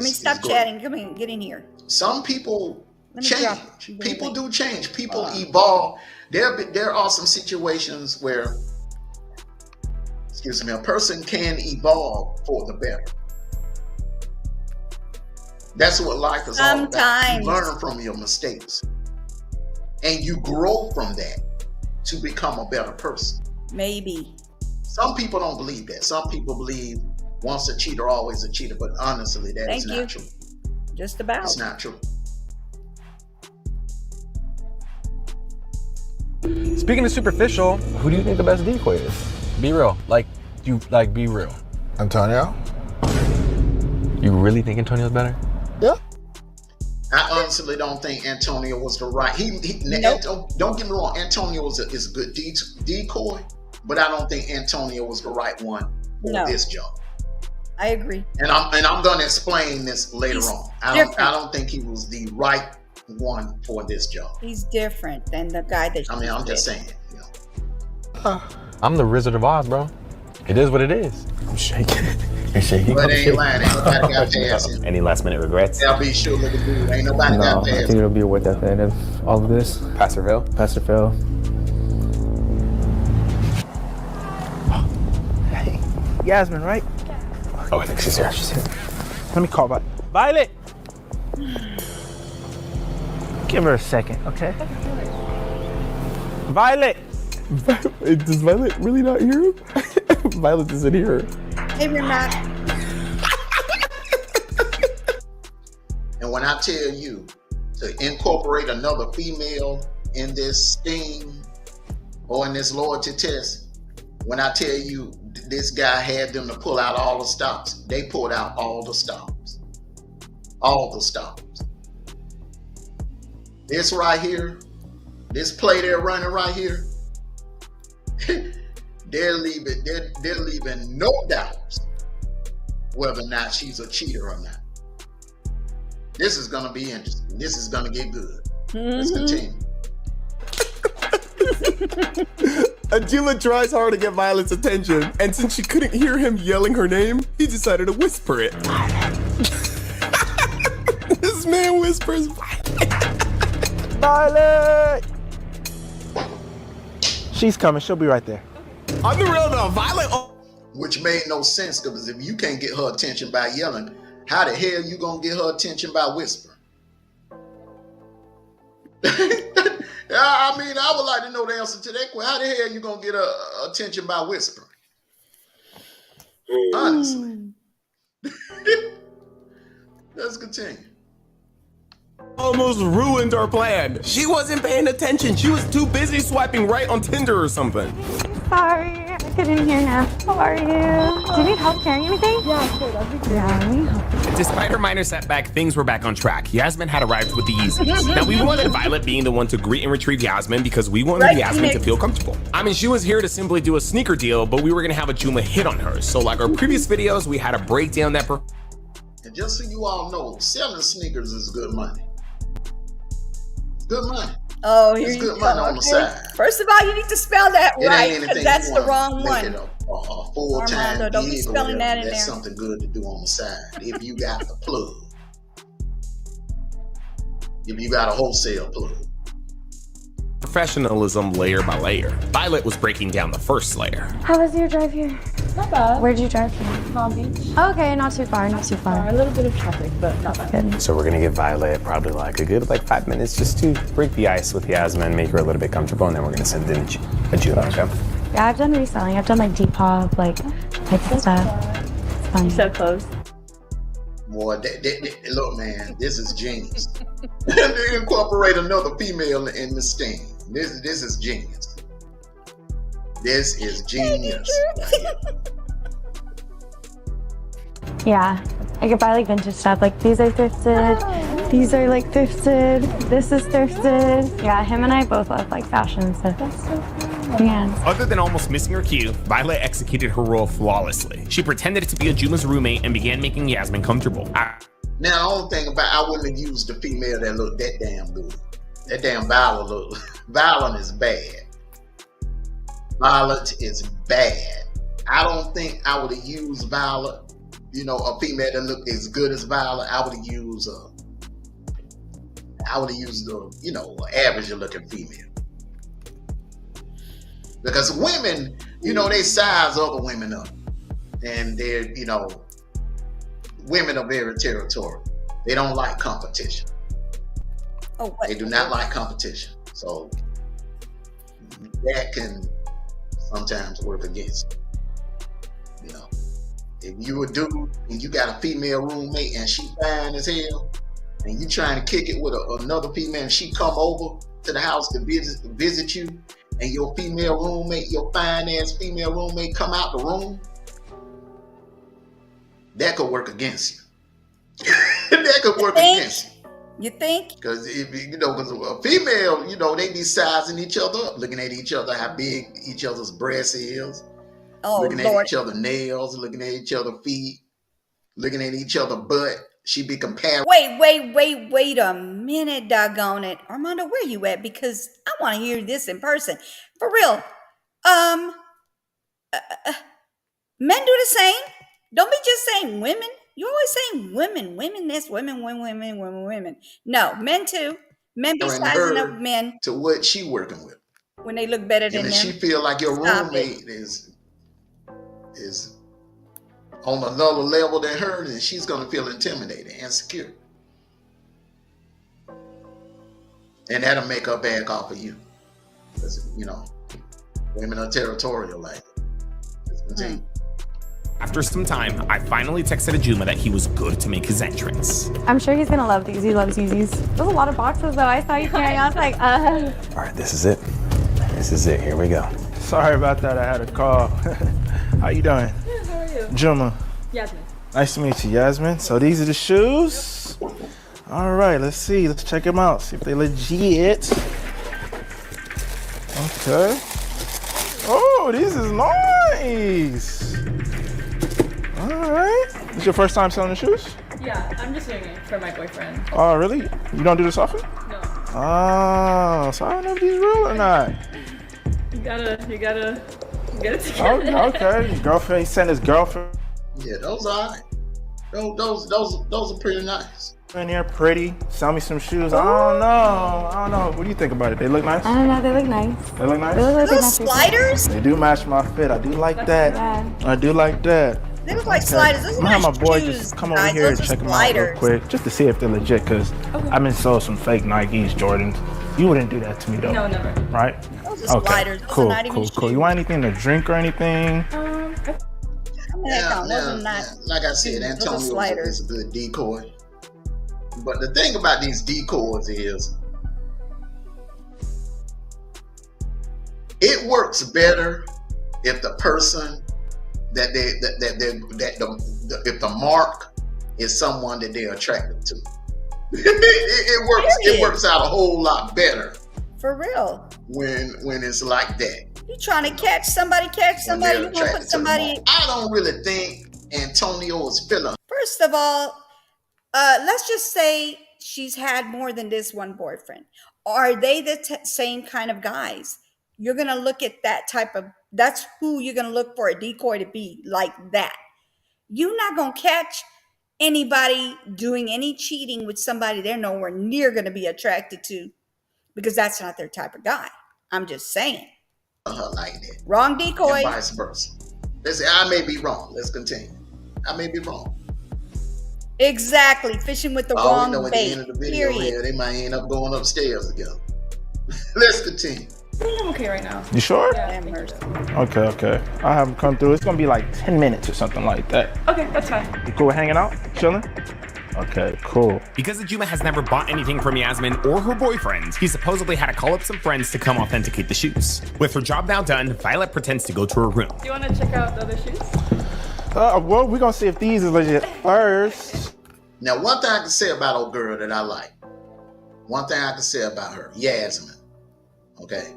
Stop chatting. Come in. Get in here. Some people change. People do change. People evolve. There are some situations where, a person can evolve for the better. That's what life is all about. You learn from your mistakes. And you grow from that to become a better person. Maybe. Some people don't believe that. Some people believe once a cheater, always a cheater. But honestly, that is not true. Just about. It's not true. Speaking of superficial, who do you think the best decoy is? Be real. Be real. Antonio? You really think Antonio's better? Yeah. I honestly don't think Antonio was the right. Don't get me wrong. Antonio is a good decoy, but I don't think Antonio was the right one for this job. I agree. And I'm going to explain this later on. I don't think he was the right one for this job. He's different than the guy that. I'm just saying. I'm the Wizard of Oz, bro. It is what it is. I'm shaking. You're shaking. But ain't lying. Ain't nobody got past him. Any last minute regrets? I'll be sure look good. Ain't nobody got past him. I think it'll be worth that. all of this. Pass or fail? Pass or fail. Hey, Yasmin, right? Oh, I think she's here. She's here. Let me call back. Violet! Give her a second, okay? Violet! Does Violet really not hear him? Violet doesn't hear her. Hey, Matt. And when I tell you to incorporate another female in this scheme or in this loyalty test, when I tell you this guy had them to pull out all the stops, they pulled out all the stops. All the stops. This right here, this play they're running right here, they're leaving no doubts whether or not she's a cheater or not. This is gonna be interesting. This is gonna get good. Let's continue. Ajula tries hard to get Violet's attention, and since she couldn't hear him yelling her name, he decided to whisper it. This man whispers, Violet! She's coming. She'll be right there. On the real though, Violet. Which made no sense, because if you can't get her attention by yelling, how the hell you gonna get her attention by whispering? I mean, I would like to know the answer to that question. How the hell you gonna get her attention by whispering? Honestly. Let's continue. Almost ruined our plan. She wasn't paying attention. She was too busy swiping right on Tinder or something. Sorry, I couldn't hear now. How are you? Do you need help carrying anything? Yeah, sure. Yeah, we need help. Despite her minor setback, things were back on track. Yasmin had arrived with the Yeezys. Now, we wanted Violet being the one to greet and retrieve Yasmin because we wanted Yasmin to feel comfortable. I mean, she was here to simply do a sneaker deal, but we were gonna have Ajuma hit on her. So like our previous videos, we had to break down that. And just so you all know, selling sneakers is good money. It's good money. Oh, here it's you good go. money on the side. First of all, you need to spell that It right, ain't because anything that's you the wanna wrong make one. it a full-time Armando, don't be gig or spelling whatever. that in That's there. something good to do on the side. If you got the plug. If you got a wholesale plug. Professionalism layer by layer. Violet was breaking down the first layer. How was your drive here? Not bad. Where'd you drive from? Palm Beach. Okay, not too far, not too far. A little bit of traffic, but not bad. Good. So we're gonna give Violet probably like a good 5 minutes just to break the ice with Yasmin, make her a little bit comfortable, and then we're gonna send in Ajula, okay? Yeah, I've done reselling. I've done like Depop, like types of stuff. It's fun. So close. Boy, look, man, this is genius. They incorporate another female in the scheme. This is genius. This is genius. Yeah, I could buy like vintage stuff. Like these are thrifted. These are like thrifted. This is thrifted. Yeah, him and I both love like fashion stuff. That's so cool. Yeah. Other than almost missing her cue, Violet executed her role flawlessly. She pretended to be Ajuma's roommate and began making Yasmin comfortable. Now, the only thing about I wouldn't have used the female that looked that damn good. That damn Violet Violet is bad. Violet is bad. I don't think I would have used Violet. You know, a female that looked as good as Violet. I would have used average looking female. Because women, they size other women up. And they're, women are very territorial. They don't like competition. Oh, what? They do not like competition. So that can sometimes work against you. If you a dude and you got a female roommate and she fine as hell, and you trying to kick it with another female, and she come over to the house to visit you, and your female roommate, your fine ass female roommate come out the room, that could work against you. That could work against you. You think? Because because a female, they be sizing each other up, looking at each other, how big each other's breast is, looking at each other nails, looking at each other feet, looking at each other butt. She be comparing. Wait a minute, doggone it. Armando, where you at? Because I want to hear this in person. For real. Men do the same. Don't be just saying women. You always saying women. Women this, women. No, men too. Men be comparing sizing her up men to what she working with. when they look better And than if them. she feel like your Stop roommate is on another level than her, then she's gonna feel intimidated and insecure. And that'll make her back off of you. Because, you know, women are territorial like it. Let's continue. After some time, I finally texted Ajuma that he was good to make his entrance. I'm sure he's gonna love these. He loves Yeezys. There's a lot of boxes though. I saw you carrying. I was like, All right, this is it. This is it. Here we go. Sorry about that. I had a call. How you doing? Good, how are you? Juma. Yasmin. Nice to meet you, Yasmin. So these are the shoes. All right, let's see. Let's check them out. See if they legit. Okay. Oh, this is nice. All right. This your first time selling the shoes? Yeah, I'm just doing it for my boyfriend. Oh, really? You don't do this often? No. Oh, so I don't know if these real or not. You gotta get it together. Oh, okay. Your girlfriend, he sent his girlfriend Yeah, those are all right. Those are pretty nice. in here, pretty. Sell me some shoes. I don't know. What do you think about it? They look nice? I don't know. They look nice. They look nice? They look like Little they match your sliders? They do match my fit. I do like that. Yeah. I do like that. They look like sliders. Those I'm are gonna have nice my boy shoes, just come over guys. here and Those are check them out real sliders. quick, just to see if they're legit, because I've been sold some fake Nikes, Jordans. You wouldn't do that to me though. No, never. Right? Those are sliders. Those are Cool, not even cool. You want anything to drink or anything? Come the heck on. Those are not. Like I said, Those are Antonio sliders. is a good decoy. But the thing about these decoys is it works better if the person if the mark is someone that they're attracted to. It works out a whole lot better For real. when it's like that. You trying to catch somebody, When you they're gonna put attracted to the somebody. mark. I don't really think Antonio is feeling. First of all, let's just say she's had more than this one boyfriend. Are they the same kind of guys? You're gonna look at that type of. That's who you're gonna look for a decoy to be, like that. You're not gonna catch anybody doing any cheating with somebody they're nowhere near gonna be attracted to, because that's not their type of guy. I'm just saying. Her like that. Wrong decoy. And vice versa. Listen, I may be wrong. Let's continue. I may be wrong. Exactly. Fishing with the All we wrong know at the bait. end of the video Period. here, they might end up going upstairs together. Let's continue. I think I'm okay right now. You sure? Yeah. Damn mercy. Okay. I'll have them come through. It's gonna be like 10 minutes or something like that. Okay, that's fine. You cool with hanging out? Chilling? Okay, cool. Because Ajuma has never bought anything from Yasmin or her boyfriend, he supposedly had to call up some friends to come authenticate the shoes. With her job now done, Violet pretends to go to her room. Do you want to check out the other shoes? Well, we're gonna see if these is legit first. Now, one thing I can say about old girl that I like. One thing I can say about her, Yasmin. Okay.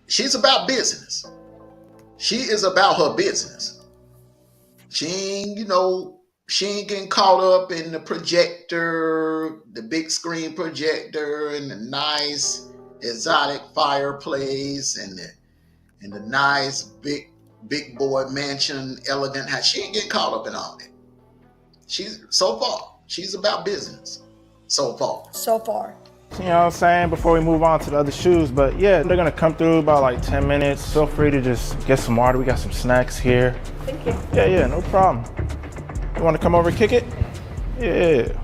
She's about business. She is about her business. She ain't getting caught up in the projector, the big screen projector, and the nice exotic fireplace, and the nice big boy mansion, elegant house. She ain't getting caught up in all that. She's about business. So far. You know what I'm saying? Before we move on to the other shoes, but yeah, they're gonna come through about like 10 minutes. Feel free to just get some water. We got some snacks here. Thank you. Yeah, no problem. You wanna come over and kick it? Yeah.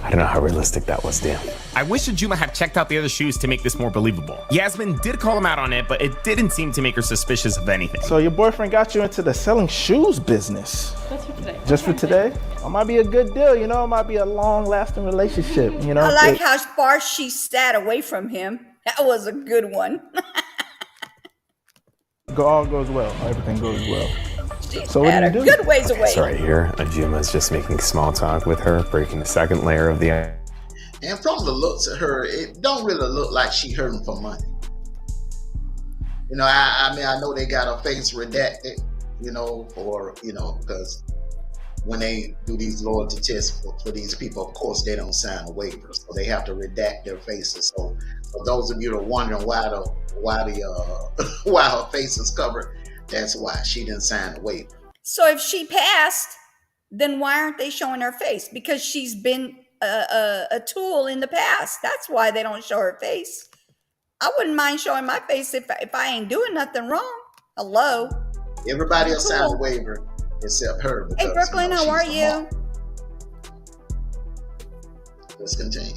I don't know how realistic that was, Dan. I wish Ajuma had checked out the other shoes to make this more believable. Yasmin did call him out on it, but it didn't seem to make her suspicious of anything. So your boyfriend got you into the selling shoes business. That's for today. Just for today? It might be a good deal, It might be a long-lasting relationship, I like how far she sat away from him. That was a good one. All goes well. Everything goes well. She So what sat do a you do? good ways away. So right here, Ajuma's just making small talk with her, breaking the second layer of the And from the looks of her, it don't really look like she hurting for money. I mean, I know they got her face redacted, because when they do these loyalty tests for these people, of course, they don't sign a waiver. So they have to redact their faces. So for those of you that are wondering why her face is covered, that's why she didn't sign a waiver. So if she passed, then why aren't they showing her face? Because she's been a tool in the past. That's why they don't show her face. I wouldn't mind showing my face if I ain't doing nothing wrong. Hello. Everybody else signed the waiver except her. Hey, Because, Brooklyn, how she's are the you? mom. Let's continue.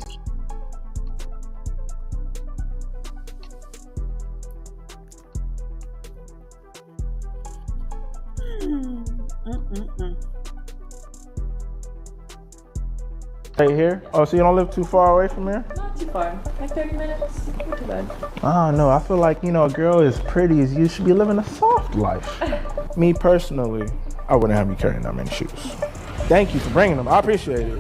Right here? Oh, so you don't live too far away from here? Not too far. Like 30 minutes. Not too bad. I don't know. I feel like, a girl as pretty as you should be living a soft life. Me personally, I wouldn't have me carrying that many shoes. Thank you for bringing them. I appreciate it.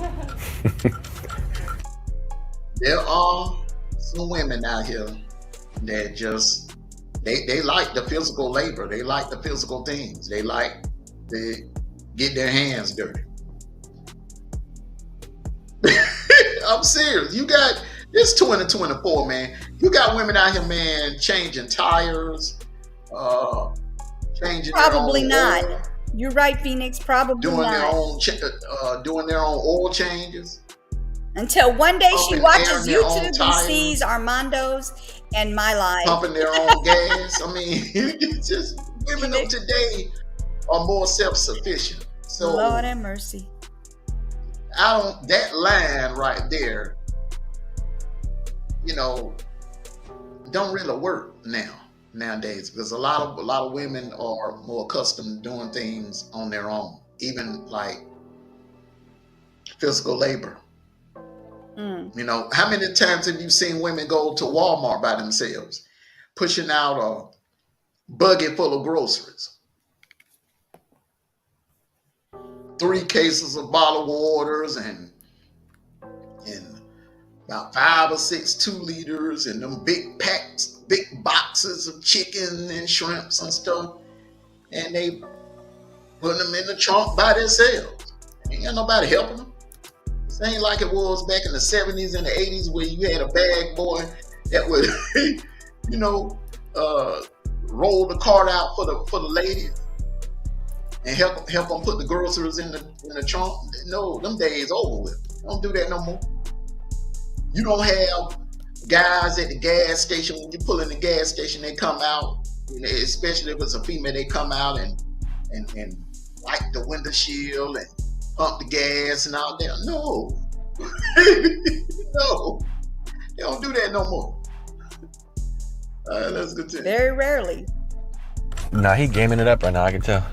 There are some women out here that just, they like the physical labor. They like the physical things. They like to get their hands dirty. I'm serious. It's 2024, man. You got women out here, man, changing tires, changing Probably their own not. oil, You're right, Phoenix. Probably doing not. doing their own oil changes. Until one day she pumping watches air in their own YouTube and tires. sees Armando's and my life. Pumping their own gas. I mean, it's just women of today are more self-sufficient. So Lord have mercy. that line right there, don't really work nowadays, because a lot of women are more accustomed to doing things on their own, even like physical labor. How many times have you seen women go to Walmart by themselves, pushing out a buggy full of groceries, 3 cases of bottled waters, and about 5 or 6 2-liters, and them big boxes of chicken and shrimps and stuff, and they put them in the trunk by themselves. Ain't got nobody helping them. It ain't like it was back in the 70s and the 80s, where you had a bag boy that would, roll the cart out for the ladies and help them put the groceries in the trunk. No, them days over with. Don't do that no more. You don't have guys at the gas station. When you pull in the gas station, they come out, especially if it's a female, they come out and wipe the window shield and pump the gas and all that. No. No. They don't do that no more. Let's continue. Very rarely. Nah, he gaming it up right now, I can tell.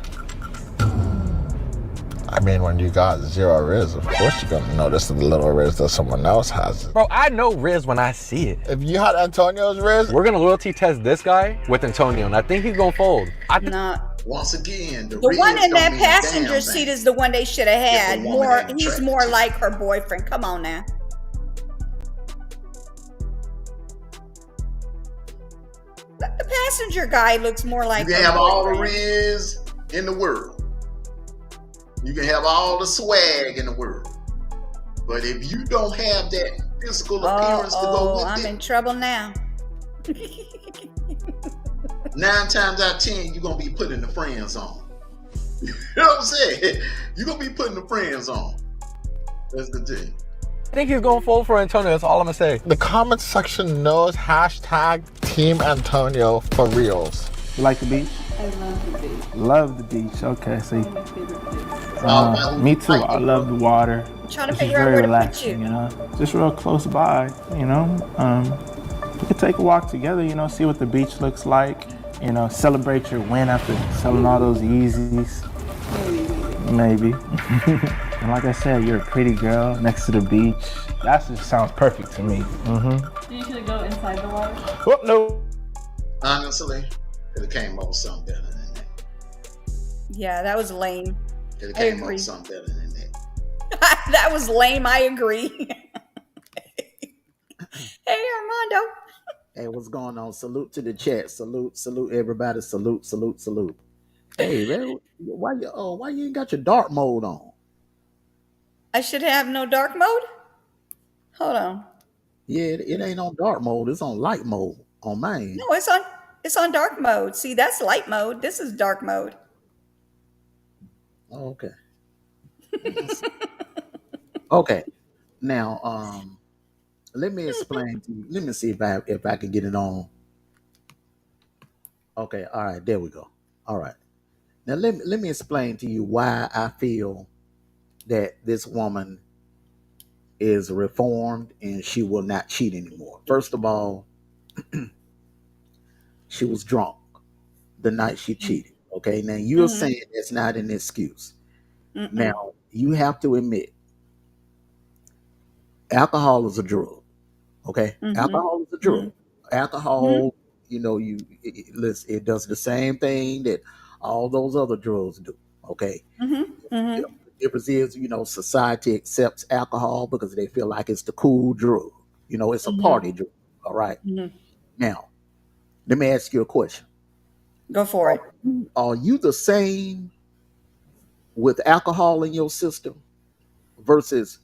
I mean, when you got 0 Riz, of course you're gonna notice the little Riz that someone else has. Bro, I know Riz when I see it. If you had Antonio's Riz, we're gonna loyalty test this guy with Antonio, and I think he's gonna fold. Once again, the one in that passenger seat is the one they should have had. He's more like her boyfriend. Come on now. The passenger guy looks more like You can have all the Riz in the world. You can have all the swag in the world. But if you don't have that physical appearance to go with I'm in trouble now. 9 times out of 10, you're going to be putting the friend zone. You know what I'm saying? You're going to be putting the friend zone. Let's continue. I think he's going full for Antonio. That's all I'm going to say. the comment section knows hashtag Team Antonio for reals. You like the beach? I love the beach. Love the beach. Okay, see. One of my favorite places. Me too. I love the water. I'm trying to It's figure out very where to relaxing, Just real close by, We could take a walk together, see what the beach looks like. Celebrate your win after selling all those Yeezys. Maybe. And like I said, you're a pretty girl next to the beach. That just sounds perfect to me. Do you usually go inside the water? Oh, no. Honestly, it have came up with something better than that. Yeah, that was lame. It have I came up agree. with something better than that. That was lame. I agree. Hey, Armando. Hey, what's going on? Salute to the chat. Salute everybody. Salute. Hey, man, why you ain't got your dark mode on? I should have no dark mode? Hold on. Yeah, it ain't on dark mode. It's on light mode on mine. No, it's on dark mode. See, that's light mode. This is dark mode. Oh, okay. Okay. Now, let me explain to you. Let me see if I can get it on. Okay, all right, there we go. All right. Now let me explain to you why I feel that this woman is reformed and she will not cheat anymore. First of all, she was drunk the night she cheated. Okay, now you're Mm-hmm. saying that's not an excuse. Mm-mm. Now you have to admit alcohol is a drug. Okay, Mm-hmm. alcohol is a drug. Mm-hmm. Alcohol, you know, listen, it does the same thing that all those other drugs do. Okay, Mm-hmm. the Mm-hmm. difference is, you know, society accepts alcohol because they feel like it's the cool drug. You know, it's a party drug. All right. Mm-hmm. Now, let me ask you a question. Go for it. Are you the same with alcohol in your system versus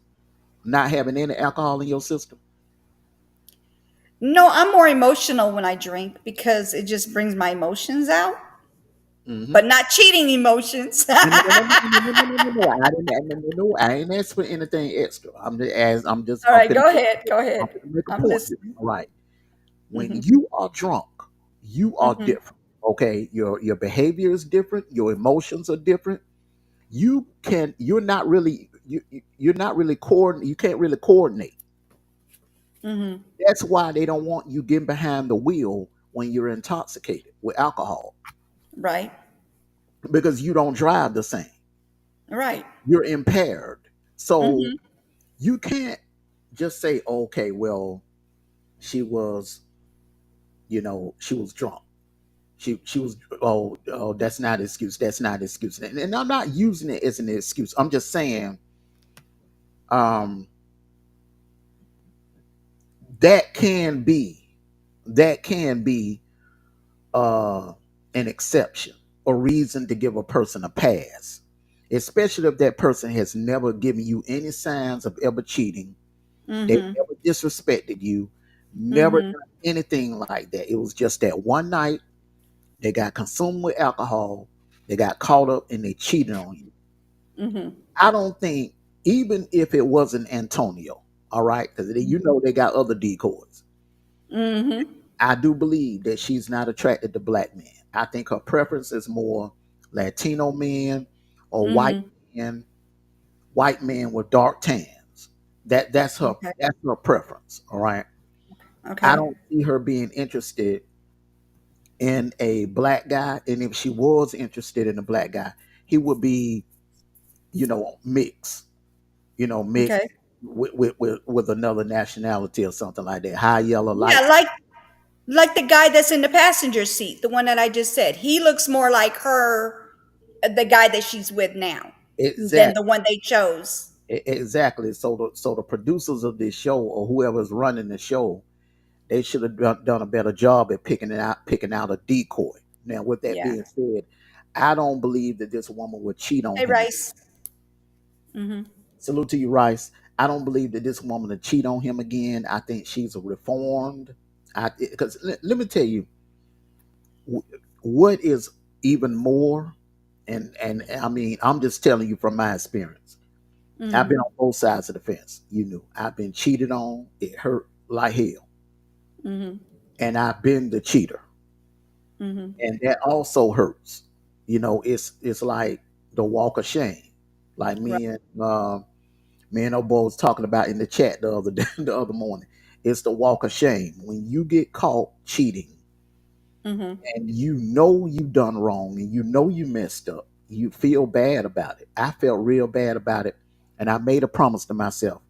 not having any alcohol in your system? No, I'm more emotional when I drink because it just brings my emotions out, Mm-hmm. but not cheating emotions. No, no, no, no, no, no, no, no, no, no. I didn't. No, no, no, I ain't asked for anything extra. All I'm right, finna go make ahead. Go I'm ahead. finna make a I'm point here. listening. All right. When Mm-hmm. you are drunk, you are Mm-hmm. different. Okay. Your behavior is different. Your emotions are different. You're not really you're not really coordinate. You can't really coordinate. Mm-hmm. That's why they don't want you getting behind the wheel when you're intoxicated with alcohol Right. because you don't drive the same. Right. You're impaired. So Mm-hmm. you can't just say, okay, well, she was, she was drunk. She was, that's not an excuse. That's not an excuse. And I'm not using it as an excuse. I'm just saying, um, that can be, that can be an exception, a reason to give a person a pass, especially if that person has never given you any signs of ever cheating. They Mm-hmm. never disrespected you, never Mm-hmm. done anything like that. It was just that one night they got consumed with alcohol, they got caught up and they cheated on you. Mm-hmm. I don't think, even if it wasn't Antonio, all right, because they got other decoys. Mm-hmm. I do believe that she's not attracted to black men. I think her preference is more Latino men or Mm-hmm. white men with dark tans. Okay. That's her preference. All right. I Okay. don't see her being interested in a black guy. And if she was interested in a black guy, he would be, mixed, mixed Okay. with another nationality or something like that. High yellow, light. Yeah, like the guy that's in the passenger seat, the one that I just said. He looks more like her, the guy that she's with now, than Exactly. the one they chose. Exactly. So the producers of this show or whoever's running the show, they should have done a better job at picking out a decoy. Now, with that Yeah. being said, I don't believe that this woman would cheat on Hey, him. Rice. Mm-hmm. Salute to you, Rice. I don't believe that this woman would cheat on him again. I think she's a reformed. Because let me tell you, what is even more, and I mean, I'm just telling you from my experience. I've been Mm-hmm. on both sides of the fence. I've been cheated on. It hurt like hell, Mm-hmm. and I've been the cheater, Mm-hmm. and that also hurts. It's like the walk of shame. Like Right. me and Obo was talking about in the chat the other day, the other morning. It's the walk of shame when you get caught cheating Mm-hmm. and you done wrong and you messed up. You feel bad about it. I felt real bad about it, and I made a promise to myself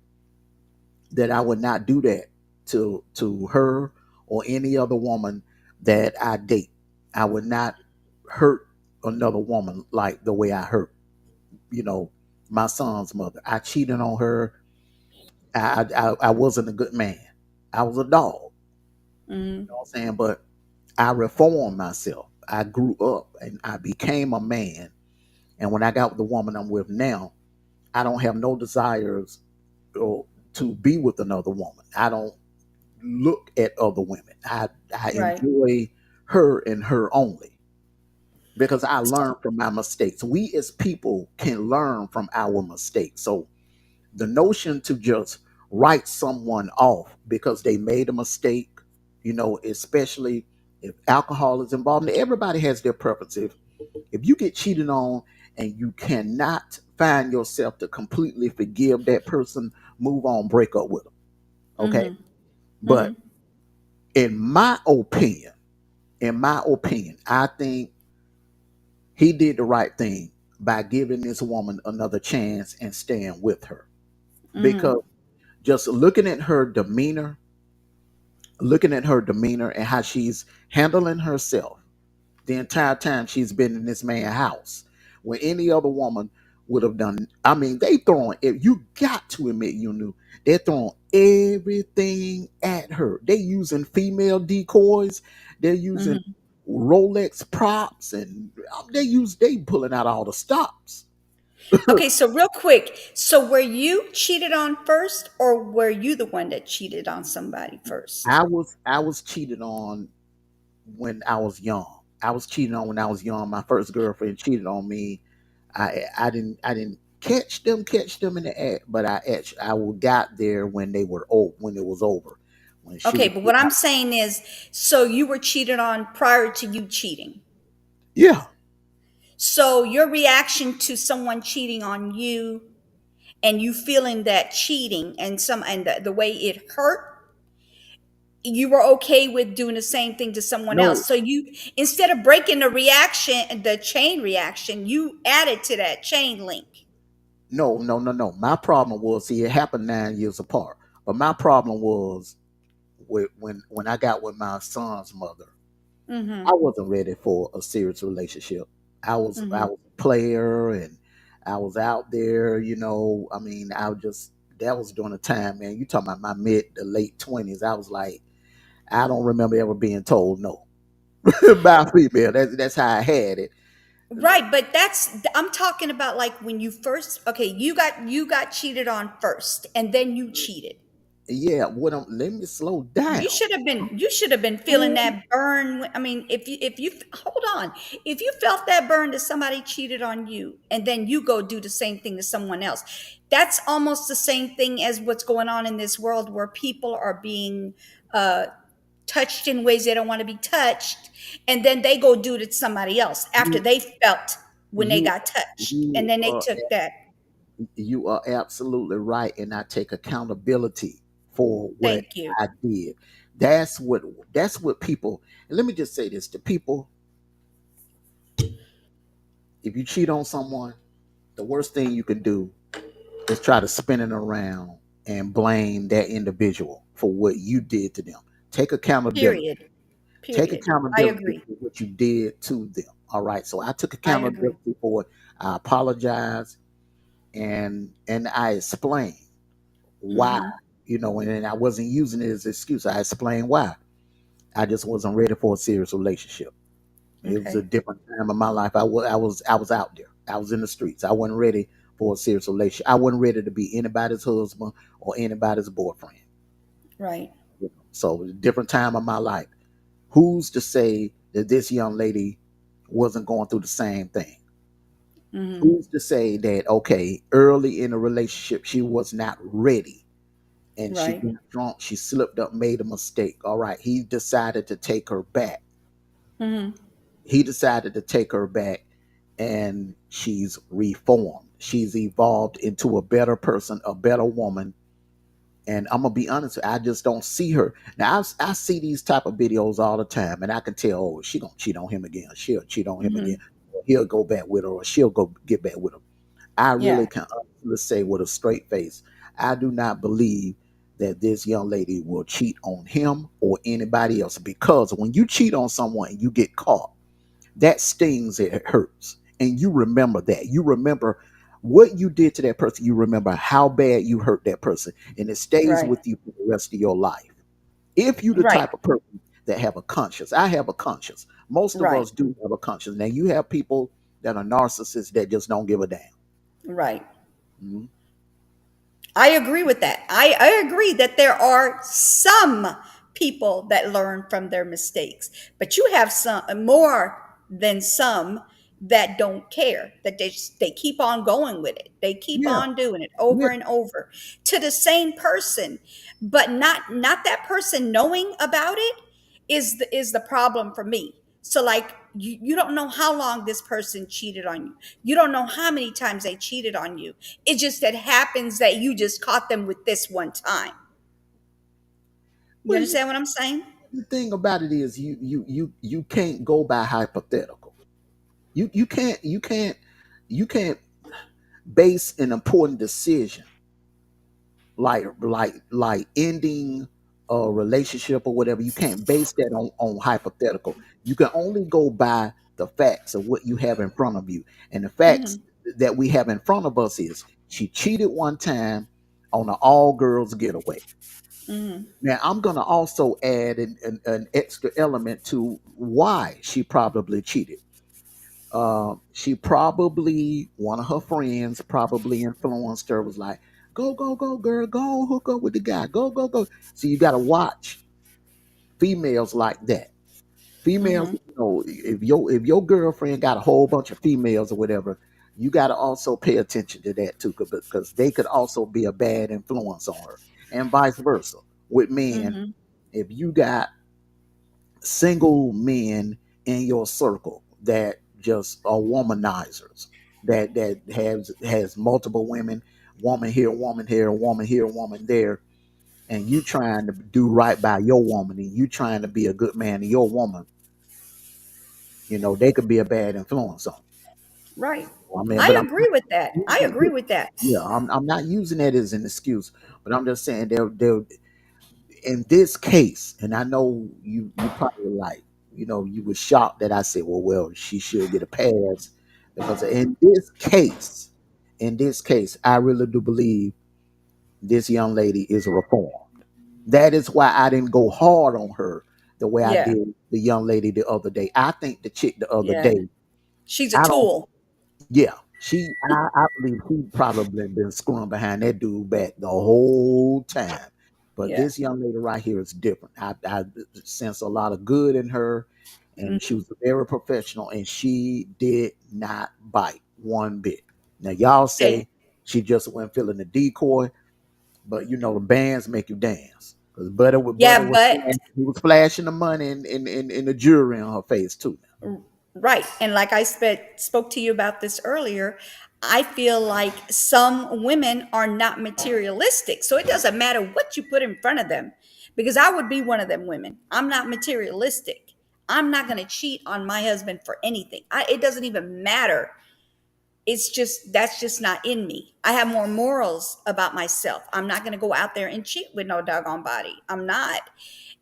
that I would not do that to her or any other woman that I date. I would not hurt another woman like the way I hurt, you know, my son's mother. I cheated on her. I wasn't a good man. I was a dog. Mm-hmm. You know what I'm saying? But I reformed myself. I grew up and I became a man. And when I got with the woman I'm with now, I don't have no desires to be with another woman. I don't look at other women. I Right. enjoy her and her only because I learn from my mistakes. We as people can learn from our mistakes. So the notion to just write someone off because they made a mistake, especially if alcohol is involved. And everybody has their preference. If you get cheated on and you cannot find yourself to completely forgive that person, move on, break up with them. Okay. Mhm. But Mhm. in my opinion, I think he did the right thing by giving this woman another chance and staying with her. Mhm. Because just looking at her demeanor and how she's handling herself the entire time she's been in this man's house. When any other woman would have done, I mean, they throwing if you got to admit you knew they're throwing everything at her. They using female decoys, they're using Mhm. Rolex props, and they pulling out all the stops. Okay, so real quick, so were you cheated on first, or were you the one that cheated on somebody first? I was cheated on when I was young. I was cheated on when I was young. My first girlfriend cheated on me. I didn't catch them in the act, but I got there when they were old when it was over. When she Okay, was but what I'm saying is, so you were cheated on prior to you cheating. yeah. So your reaction to someone cheating on you and you feeling that cheating and the way it hurt, you were okay with doing the same thing to someone No, else. So you, instead of breaking the chain reaction, you added to that chain link. no, no, no, no. My problem was, see, it happened 9 years apart. But my problem was when I got with my son's mother. Mm-hmm. I wasn't ready for a serious relationship. I Mm-hmm. was a player and I was out there, I mean, that was during the time, man. You talking about my mid to late 20s. I was like, I don't remember ever being told no by a female. That's how I had it. Right, but I'm talking about like when you first, okay, you got cheated on first and then you cheated. Yeah, let me slow down. You should have been feeling that burn. I mean, if you hold on, if you felt that burn that somebody cheated on you and then you go do the same thing to someone else, that's almost the same thing as what's going on in this world where people are being uh touched in ways they don't want to be touched, and then they go do it to somebody else after You they felt when they you got touched, and you then they are took that. you are absolutely right, and I take accountability for what Thank you. I did. That's what people. And let me just say this to people: if you cheat on someone, the worst thing you can do is try to spin it around and blame that individual for what you did to them. Take accountability. Period. Take Period. I accountability agree. for what you did to them. All right. So I took I agree. accountability for it. I apologized and I explained why, Mm-hmm. and I wasn't using it as an excuse. I explained why. I just wasn't ready for a serious relationship. It was a Okay. different time of my life. I was out there. I was in the streets. I wasn't ready for a serious relationship. I wasn't ready to be anybody's husband or anybody's boyfriend. Right. So different time of my life. Who's to say that this young lady wasn't going through the same thing? Mm-hmm. Who's to say that okay, early in the relationship she was not ready and she Right. got drunk, she slipped up, made a mistake. All right, he decided to take her back. Mm-hmm. He decided to take her back and she's reformed. She's evolved into a better person, a better woman. And I'm gonna be honest, I just don't see her now. I see these type of videos all the time, and I can tell, oh, she gonna cheat on him again. She'll cheat on him Mm-hmm. again. Or he'll go back with her, or she'll go get back with him. I Yeah. really can honestly say with a straight face, I do not believe that this young lady will cheat on him or anybody else, because when you cheat on someone and you get caught, that stings, it hurts, and you remember that. You remember what you did to that person. You remember how bad you hurt that person, and it stays Right. with you for the rest of your life. If you the Right. type of person that have a conscience, I have a conscience. Most of Right. us do have a conscience. Now you have people that are narcissists that just don't give a damn. Right. Mhm. I agree with that. I agree that there are some people that learn from their mistakes, but you have some more than some that don't care, that they keep on going with it. They keep Yeah, on doing it yeah. over and over to the same person, but not that person knowing about it is the problem for me. So like you don't know how long this person cheated on you. You don't know how many times they cheated on you. It just that happens that you just caught them with this one time. You Well, understand what I'm saying? the thing about it is you can't go by hypothetical. You can't base an important decision like ending a relationship or whatever. You can't base that on hypothetical. You can only go by the facts of what you have in front of you. And the facts Hmm. that we have in front of us is she cheated one time on an all girls getaway. Hmm. Now, I'm going to also add an extra element to why she probably cheated. She probably, one of her friends probably influenced her, was like, go, go, go, girl, go on, hook up with the guy, go, go, go. So you got to watch females like that. Females, Hmm. if your girlfriend got a whole bunch of females or whatever, you got to also pay attention to that too, because they could also be a bad influence on her, and vice versa with men. Hmm. If you got single men in your circle that just are womanizers, that has multiple women, woman here, woman here, woman there, and you trying to do right by your woman, and you trying to be a good man to your woman, they could be a bad influence on Right. you. I mean, I but I'm agree with that. I agree with that. yeah, I'm not using that as an excuse, but I'm just saying there in this case, and I know you probably like, you were shocked that I said, well, she should get a pass, because in this case, I really do believe this young lady is reformed. That is why I didn't go hard on her the way I Yeah. did the young lady the other day. I think the chick the other Yeah. day, She's a I don't, tool. yeah, I believe she probably been screwing behind that dude back the whole time. But Yeah. this young lady right here is different. I sense a lot of good in her, and she Hmm. was very professional, and she did not bite one bit. Now y'all Okay. say she just went feeling the decoy, but the bands make you dance. Because Butter Yeah, was but he was flashing the money in the jewelry on her face too. right. And like I spoke to you about this earlier, I feel like some women are not materialistic. So it doesn't matter what you put in front of them, because I would be one of them women. I'm not materialistic. I'm not going to cheat on my husband for anything. It doesn't even matter. It's just that's just not in me. I have more morals about myself. I'm not going to go out there and cheat with no doggone body. I'm not.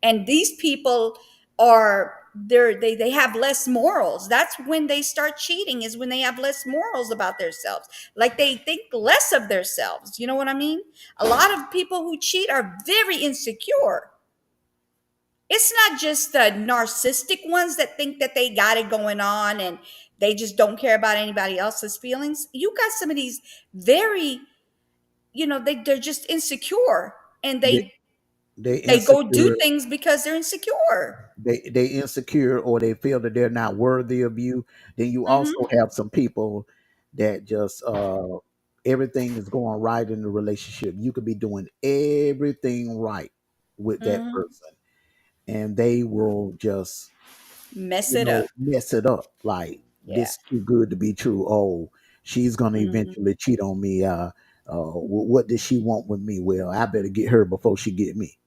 And these people are they have less morals. That's when they start cheating, is when they have less morals about themselves. Like they think less of themselves. You know what I mean? A lot of people who cheat are very insecure. It's not just the narcissistic ones that think that they got it going on and they just don't care about anybody else's feelings. You got some of these very, they're just insecure, and They they they they go do insecure. things because they're insecure. They insecure, or they feel that they're not worthy of you. Then you also Hmm. have some people that just everything is going right in the relationship. You could be doing everything right with that Hmm. person, and they will just Mess it up. mess it up. Like, Yeah. this too good to be true. Oh, she's gonna Hmm. eventually cheat on me. What does she want with me? Well, I better get her before she get me.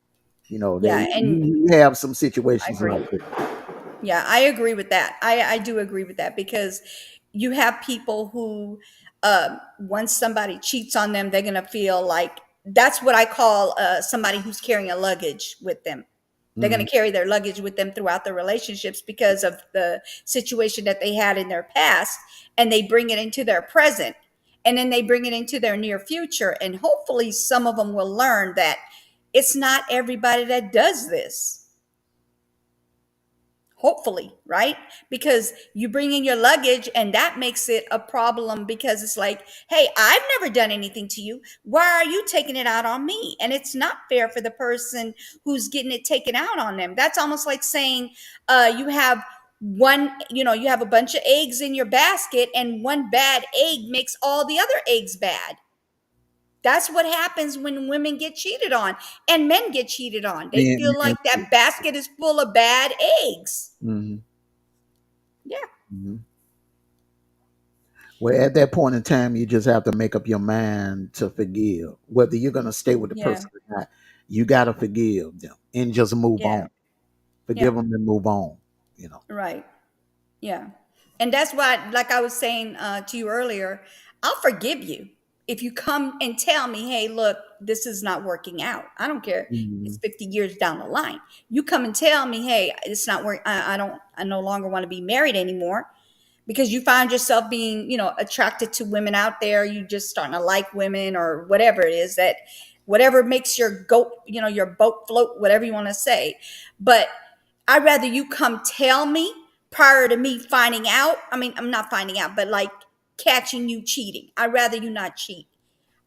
They Yeah, and you have some I situations agree. like that. Yeah, I agree with that. I do agree with that, because you have people who, once somebody cheats on them, they're gonna feel like that's what I call somebody who's carrying a luggage with them. They're gonna Mhm. carry their luggage with them throughout the relationships because of the situation that they had in their past, and they bring it into their present, and then they bring it into their near future, and hopefully some of them will learn that it's not everybody that does this. Hopefully, right? Because you bring in your luggage and that makes it a problem, because it's like, hey, I've never done anything to you. Why are you taking it out on me? And it's not fair for the person who's getting it taken out on them. That's almost like saying, you have One, you have a bunch of eggs in your basket, and one bad egg makes all the other eggs bad. That's what happens when women get cheated on and men get cheated on. They And, feel like that basket is full of bad eggs. mhm, Yeah. mhm. Well, at that point in time, you just have to make up your mind to forgive. Whether you're gonna stay with the Yeah. person or not, you gotta forgive them and just move Yeah. on. Forgive them and move on. You know. Right. Yeah. And that's why, like I was saying to you earlier, I'll forgive you if you come and tell me, hey, look, this is not working out. I don't care. It's Mhm. 50 years down the line. You come and tell me, hey, it's not working. I no longer want to be married anymore, because you find yourself being, attracted to women out there. You just starting to like women or whatever it is, that whatever makes your goat, your boat float, whatever you want to say. But I'd rather you come tell me prior to me finding out. I mean, I'm not finding out, but like catching you cheating. I'd rather you not cheat.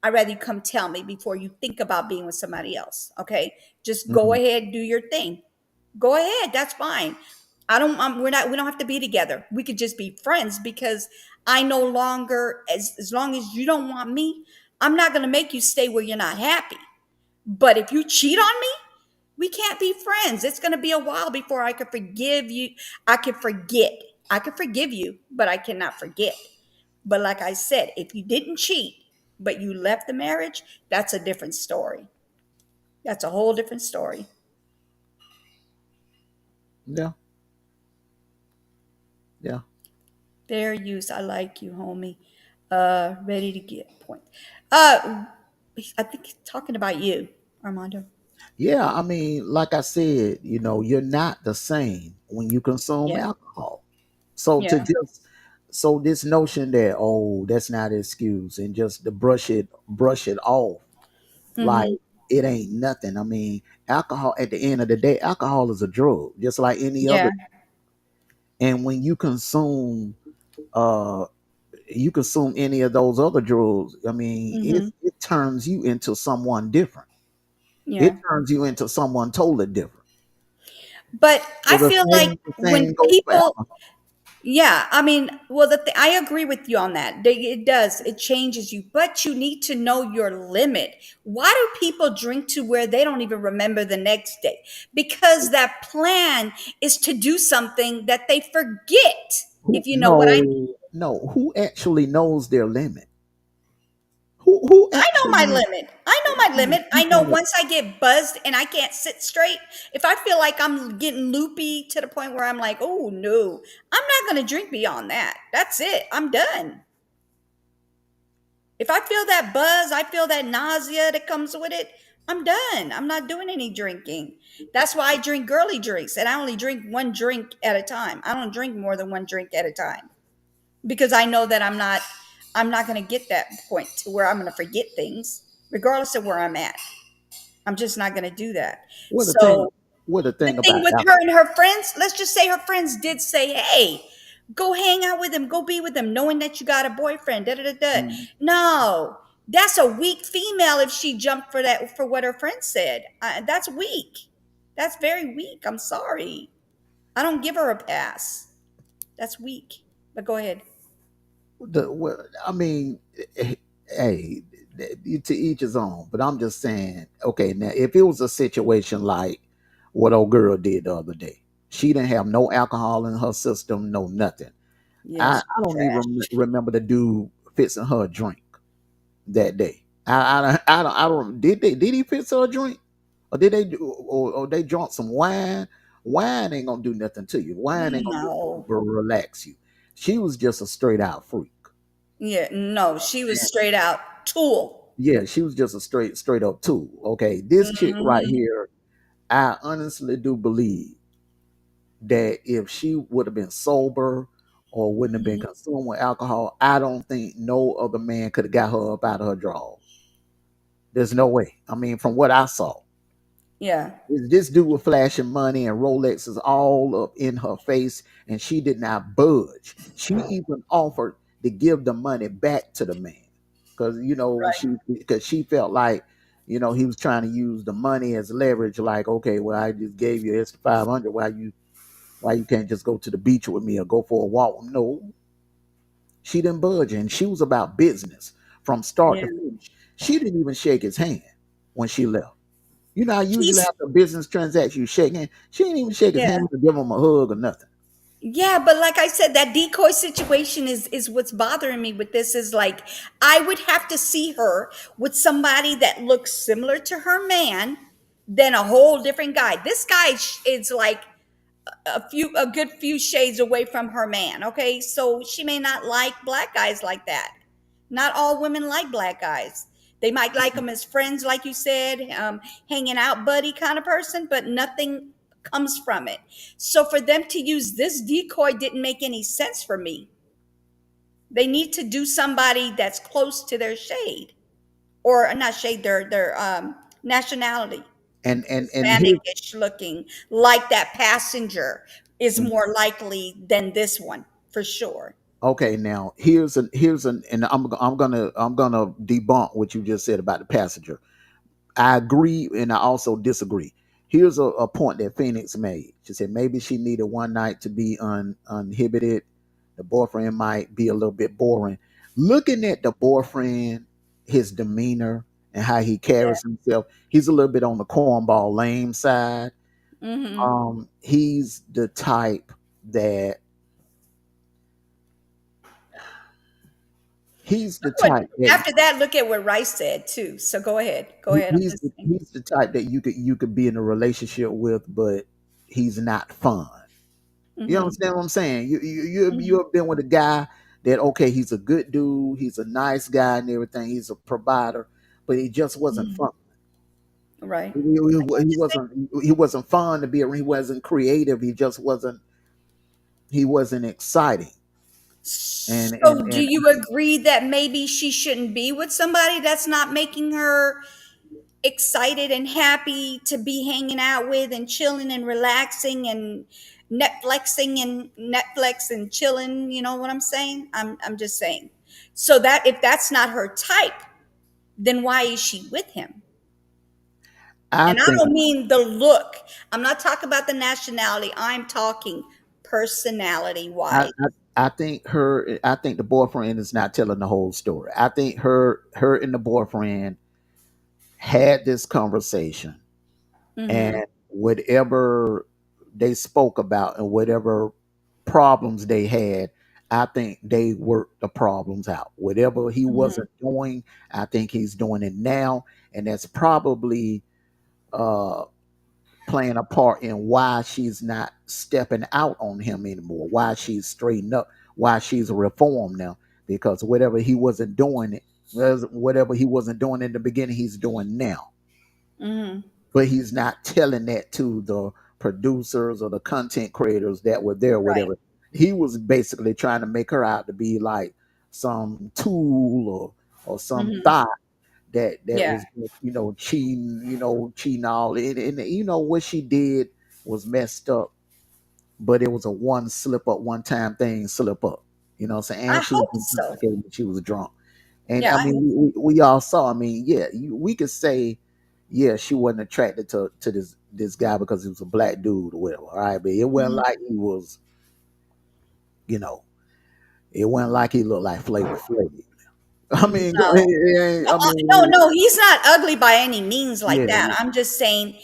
I'd rather you come tell me before you think about being with somebody else. Okay. Just go Mhm. ahead, do your thing. Go ahead. That's fine. We don't have to be together. We could just be friends, because I no longer, as long as you don't want me, I'm not going to make you stay where you're not happy. But if you cheat on me, we can't be friends. It's going to be a while before I can forgive you. I can forget. I can forgive you, but I cannot forget. But like I said, if you didn't cheat, but you left the marriage, that's a different story. That's a whole different story. Yeah. Yeah. Fair use. I like you, homie. Ready to get point. Uh, I think he's talking about you, Armando. Yeah. I mean, like I said, you're not the same when you consume Yeah. alcohol. So to Yeah. just so this notion that, oh, that's not an excuse, and just to brush it off like Mm-hmm. it ain't nothing. I mean, alcohol, at the end of the day, alcohol is a drug, just like any Yeah. other. And when uh you consume any of those other drugs, I mean, Mm-hmm. it turns you into someone different. It Yeah. turns you into someone totally different. But I So the feel like same when goes for people, alcohol. yeah, I mean, well, I agree with you on that. It does. It changes you, but you need to know your limit. Why do people drink to where they don't even remember the next day? Because that plan is to do something that they forget, if you know what I mean. No, who actually knows their limit? Who I know my actually limit. I know my limit. I know once I get buzzed and I can't sit straight, if I feel like I'm getting loopy to the point where I'm like, oh no, I'm not going to drink beyond that. That's it. I'm done. If I feel that buzz, I feel that nausea that comes with it, I'm done. I'm not doing any drinking. That's why I drink girly drinks, and I only drink one drink at a time. I don't drink more than one drink at a time, because I know that I'm not going to get that point to where I'm going to forget things regardless of where I'm at. I'm just not going to do that. what the thing So what the the thing thing about with her alcohol. and her friends, let's just say her friends did say, hey, go hang out with him, go be with him, knowing that you got a boyfriend. Da, da, da, da. No, that's a weak female if she jumped for that, for what her friend said. That's weak. That's very weak. I'm sorry. I don't give her a pass. That's weak. But go ahead. I mean, hey, to each his own. But I'm just saying, okay, now if it was a situation like what old girl did the other day, she didn't have no alcohol in her system, no nothing. I, Yes, I don't even trash. remember the dude fixing her a drink that day. I don't. Did he fix her a drink, or did they or they drunk some wine? Wine ain't gonna do nothing to you. Wine ain't gonna do nothing No. but relax you. She was just a straight out freak. Yeah, no, she was straight out tool. Yeah, she was just a straight up tool. Okay, this chick right Mhm. here, I honestly do believe that if she would have been sober or wouldn't have been Mhm. consumed with alcohol, I don't think no other man could have got her up out of her drawers. There's no way. I mean, from what I saw, Yeah. this dude was flashing money and Rolexes all up in her face, and she did not budge. She even offered to give the money back to the man because Right. she felt like he was trying to use the money as leverage. Like, okay, well, I just gave you extra 500. Why you Why you can't just go to the beach with me or go for a walk? No, she didn't budge, and she was about business from start Yeah. to finish. She didn't even shake his hand when she left. You know, how usually He's after a business transaction, you shake hand. She didn't even shake his yeah. hand or give him a hug or nothing. Yeah, but like I said, that decoy situation is what's bothering me with this is like I would have to see her with somebody that looks similar to her man than a whole different guy. This guy is like a good few shades away from her man, okay? So she may not like black guys like that. Not all women like black guys. They might like them as friends, like you said, hanging out buddy kind of person, but nothing comes from it. So for them to use this decoy didn't make any sense for me. They need to do somebody that's close to their shade, or not shade, their nationality. And here, Hispanic-ish looking, like that passenger is more likely than this one for sure. okay, now here's an and I'm gonna debunk what you just said about the passenger. I agree and I also disagree. Here's a point that Phoenix made. She said maybe she needed one night to be uninhibited. The boyfriend might be a little bit boring. Looking at the boyfriend, his demeanor and how he carries himself, he's a little bit on the cornball lame side. He's the type that he's the But type that after that, look at what Rice said too. So go ahead. Go ahead. I'm listening. he's the type that you could be in a relationship with, but he's not fun. You Mhm. understand what I'm saying? You have been with a guy that okay, he's a good dude, he's a nice guy and everything, he's a provider, but he just wasn't fun. Right. He wasn't fun to be around. He wasn't creative. He just wasn't. He wasn't exciting. So do you agree that maybe she shouldn't be with somebody that's not making her excited and happy to be hanging out with and chilling and relaxing and Netflix and chilling, you know what I'm saying? I'm just saying. So that if that's not her type, then why is she with him? I And I think don't mean the look. I'm not talking about the nationality. I'm talking personality I, wise. I think the boyfriend is not telling the whole story. I think her and the boyfriend had this conversation, Mm-hmm. and whatever they spoke about and whatever problems they had, I think they worked the problems out. Whatever he Mm-hmm. wasn't doing, I think he's doing it now, and that's probably uh playing a part in why she's not stepping out on him anymore, why she's straightened up, why she's reformed now. Because whatever he wasn't doing in the beginning, he's doing now. Mm-hmm. But he's not telling that to the producers or the content creators that were there, Right. whatever. He was basically trying to make her out to be like some tool or some Mm-hmm. thought that Yeah. was cheating, cheating all, and what she did was messed up, but it was a one time thing slip up. You know what I'm saying? I And she was hope so. intoxicated, she was drunk. And Yeah, I I hope mean, we all saw. I mean, yeah, we could say, yeah, she wasn't attracted to this guy because he was a black dude or whatever. All right, but it wasn't Mhm. like he was, you know, it wasn't like he looked like Flavor Flav. I mean, No. I No, mean, no, he's not ugly by any means like yeah, that. I'm just saying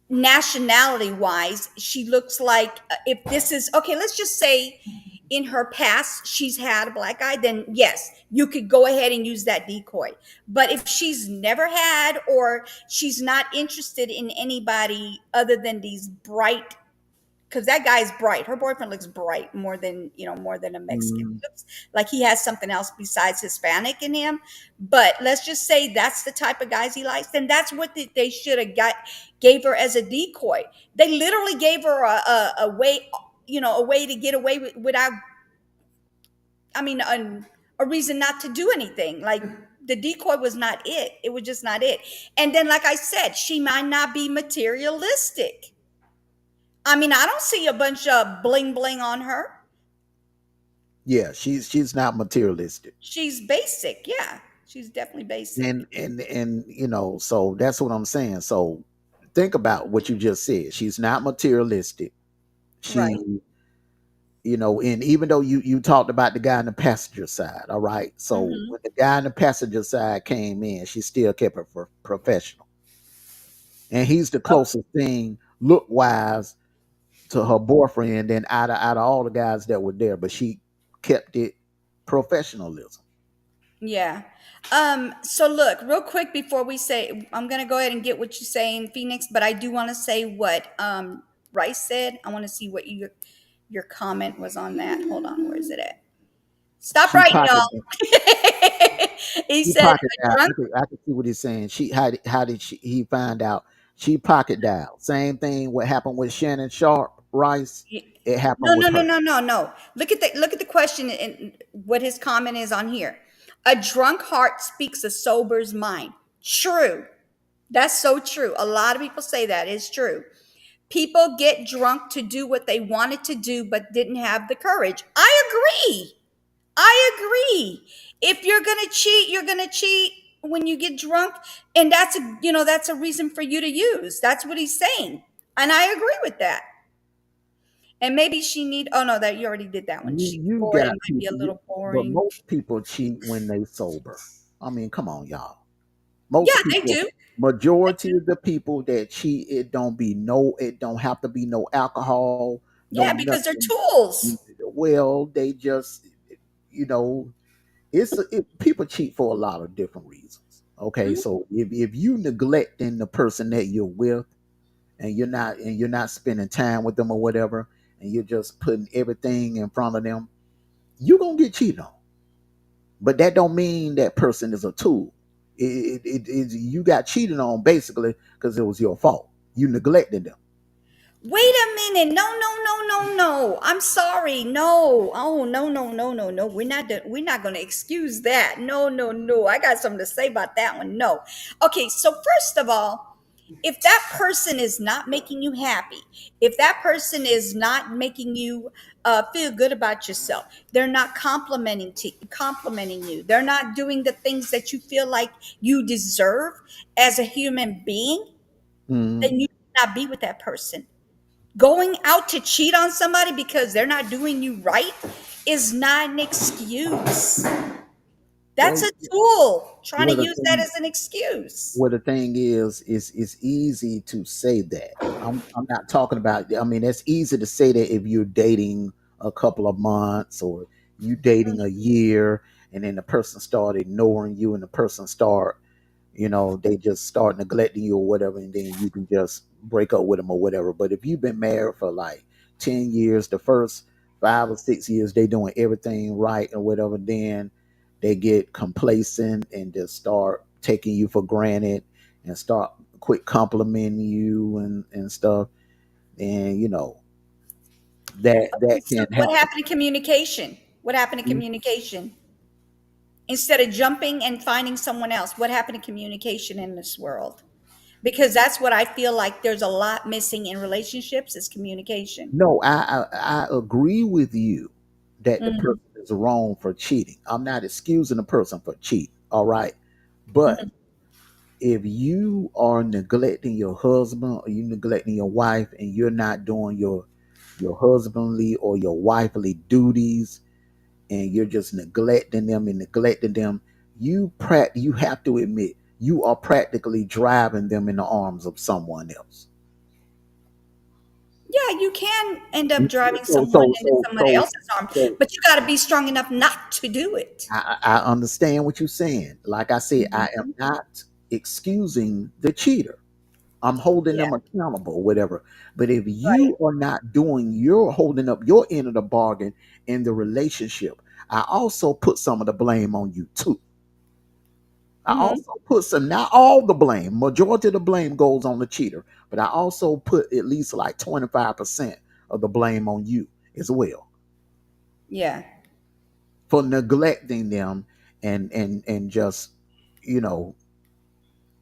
nationality wise, she looks like if this is okay, let's just say in her past she's had a black guy, then yes, you could go ahead and use that decoy. But if she's never had or she's not interested in anybody other than these bright, because that guy's bright. Her boyfriend looks bright more than a Mexican. He mm, looks like he has something else besides Hispanic in him. But let's just say that's the type of guys he likes. Then that's what they should have gave her as a decoy. They literally gave her a way, a way to get away without. I mean, a reason not to do anything. Like the decoy was not it. It was just not it. And then, like I said, she might not be materialistic. I mean, I don't see a bunch of bling bling on her. yeah, she's not materialistic. She's basic. Yeah. She's definitely basic. And so that's what I'm saying. So think about what you just said. She's not materialistic. Right. She, and even though you talked about the guy on the passenger side, all right. So Hmm. when the guy on the passenger side came in, she still kept it professional, and he's the closest thing look wise to her boyfriend than out of all the guys that were there. But she kept it professionalism. Yeah. So look, real quick before we say, I'm gonna go ahead and get what you're saying, Phoenix, but I do want to say what Rice said. I want to see what your comment was on that. Hold on, where is it at? Stop She writing, y'all. pocket He she said pocket a dialed. drunk. I could see what he's saying. She how did he find out? She pocket dialed. Same thing. What happened with Shannon Sharp Rice? It No, happened no, with no, her. no, no, no. Look at the question and what his comment is on here. A drunk heart speaks a sober's mind. True. That's so true. A lot of people say that is true. People get drunk to do what they wanted to do but didn't have the courage. I agree. I agree. If you're going to cheat, you're going to cheat when you get drunk, and that's a reason for you to use. That's what he's saying. And I agree with that. And maybe she need oh no, that you already did that one. She's You bored. It got might be a people, little but boring. most people cheat when they sober. I mean, come on, y'all. Yeah, Most they people, do. majority of the people that cheat, it don't have to be no alcohol, no Yeah, because they're nothing. tools. Well, they just, you know, people cheat for a lot of different reasons. Okay, Mhm. so if you neglecting the person that you're with, and you're not spending time with them or whatever, and you're just putting everything in front of them, you're gonna get cheated on. But that don't mean that person is a tool. You got cheated on basically because it was your fault. You neglected them. Wait a minute. No, no, no, no, no. I'm sorry. No. Oh, no, no, no, no, no. We're not going to excuse that. No, no, no. I got something to say about that one. No. Okay, so first of all, if that person is not making you happy, if that person is not making you feel good about yourself, they're not complimenting you. They're not doing the things that you feel like you deserve as a human being, Mhm. then you should not be with that person. Going out to cheat on somebody because they're not doing you right is not an excuse. That's Well, a tool. Trying to well, the use that thing, as an excuse. well, the thing is it's easy to say that. I'm not talking about. I mean, it's easy to say that if you're dating a couple of months or you dating a year, and then the person start ignoring you, and the person start, they just start neglecting you or whatever, and then you can just break up with them or whatever. But if you've been married for like 10 years, the first 5 or 6 years they doing everything right or whatever, then they get complacent and just start taking you for granted and start quit complimenting you and stuff. And that So can what happen. happened to communication? What happened to communication? Instead of jumping and finding someone else, what happened to communication in this world? Because that's what I feel like there's a lot missing in relationships is communication. No, I agree with you that the Mhm, person is wrong for cheating. I'm not excusing the person for cheating. All right. But mhm. if you are neglecting your husband or you neglecting your wife and you're not doing your husbandly or your wifely duties, and you're just neglecting them, you have to admit you are practically driving them in the arms of someone else. Yeah, you can end up driving So someone so into so somebody so else's arms, so but you got to be strong enough not to do it. I understand what you're saying. Like I said, I am Mhm. not excusing the cheater. I'm holding Yeah, them accountable, whatever. But if right. you are not doing your holding up your end of the bargain in the relationship, I also put some of the blame on you too. I Hmm. also put some, not all the blame, majority of the blame goes on the cheater, but I also put at least like 25% of the blame on you as well Yeah. for neglecting them and just, you know,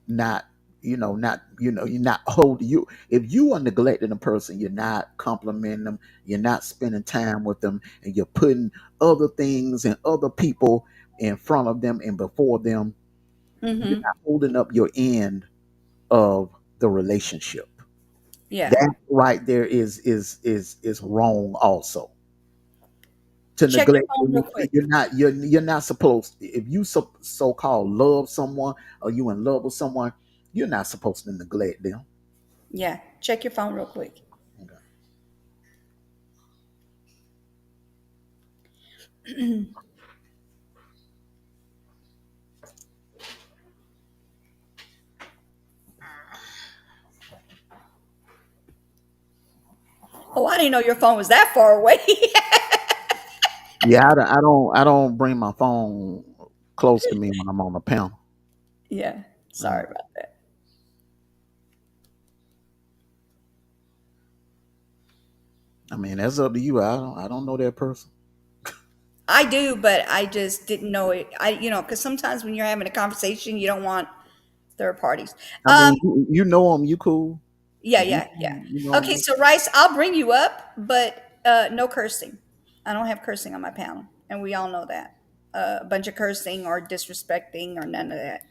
not you're not holding you if you are neglecting a person, you're not complimenting them, you're not spending time with them, and you're putting other things and other people in front of them and before them, you're Hmm. not holding up your end of the relationship. Yeah. That right there is wrong also. To Check your neglect, phone real quick. you're not supposed, if you so called love someone or you in love with someone, you're not supposed to neglect them. Yeah. Check your phone real quick. Oh, I didn't know your phone was that far away. Yeah, I don't bring my phone close to me when I'm on the panel. Yeah. Sorry about that. I mean, that's up to you. I don't know that person. I do, but I just didn't know it. Because sometimes when you're having a conversation, you don't want third parties. I mean, you know him, you cool. Yeah, You, yeah. you know Okay, him. so Rice, I'll bring you up, but no cursing. I don't have cursing on my panel, and we all know that. A bunch of cursing or disrespecting or none of that.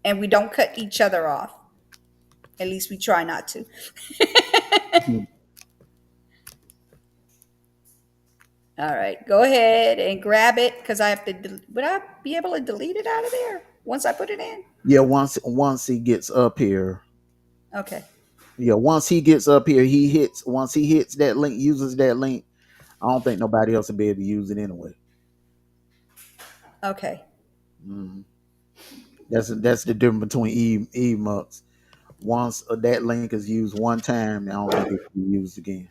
And we don't cut each other off. At least we try not to. All right, go ahead and grab it because I have to. Would I be able to delete it out of there once I put it in? Yeah, once he gets up here. Okay. Yeah, once he gets up here, once he hits that link, uses that link, I don't think nobody else will be able to use it anyway. Okay. Mhm. That's the difference between emux. Once that link is used one time, I don't think it can be used again.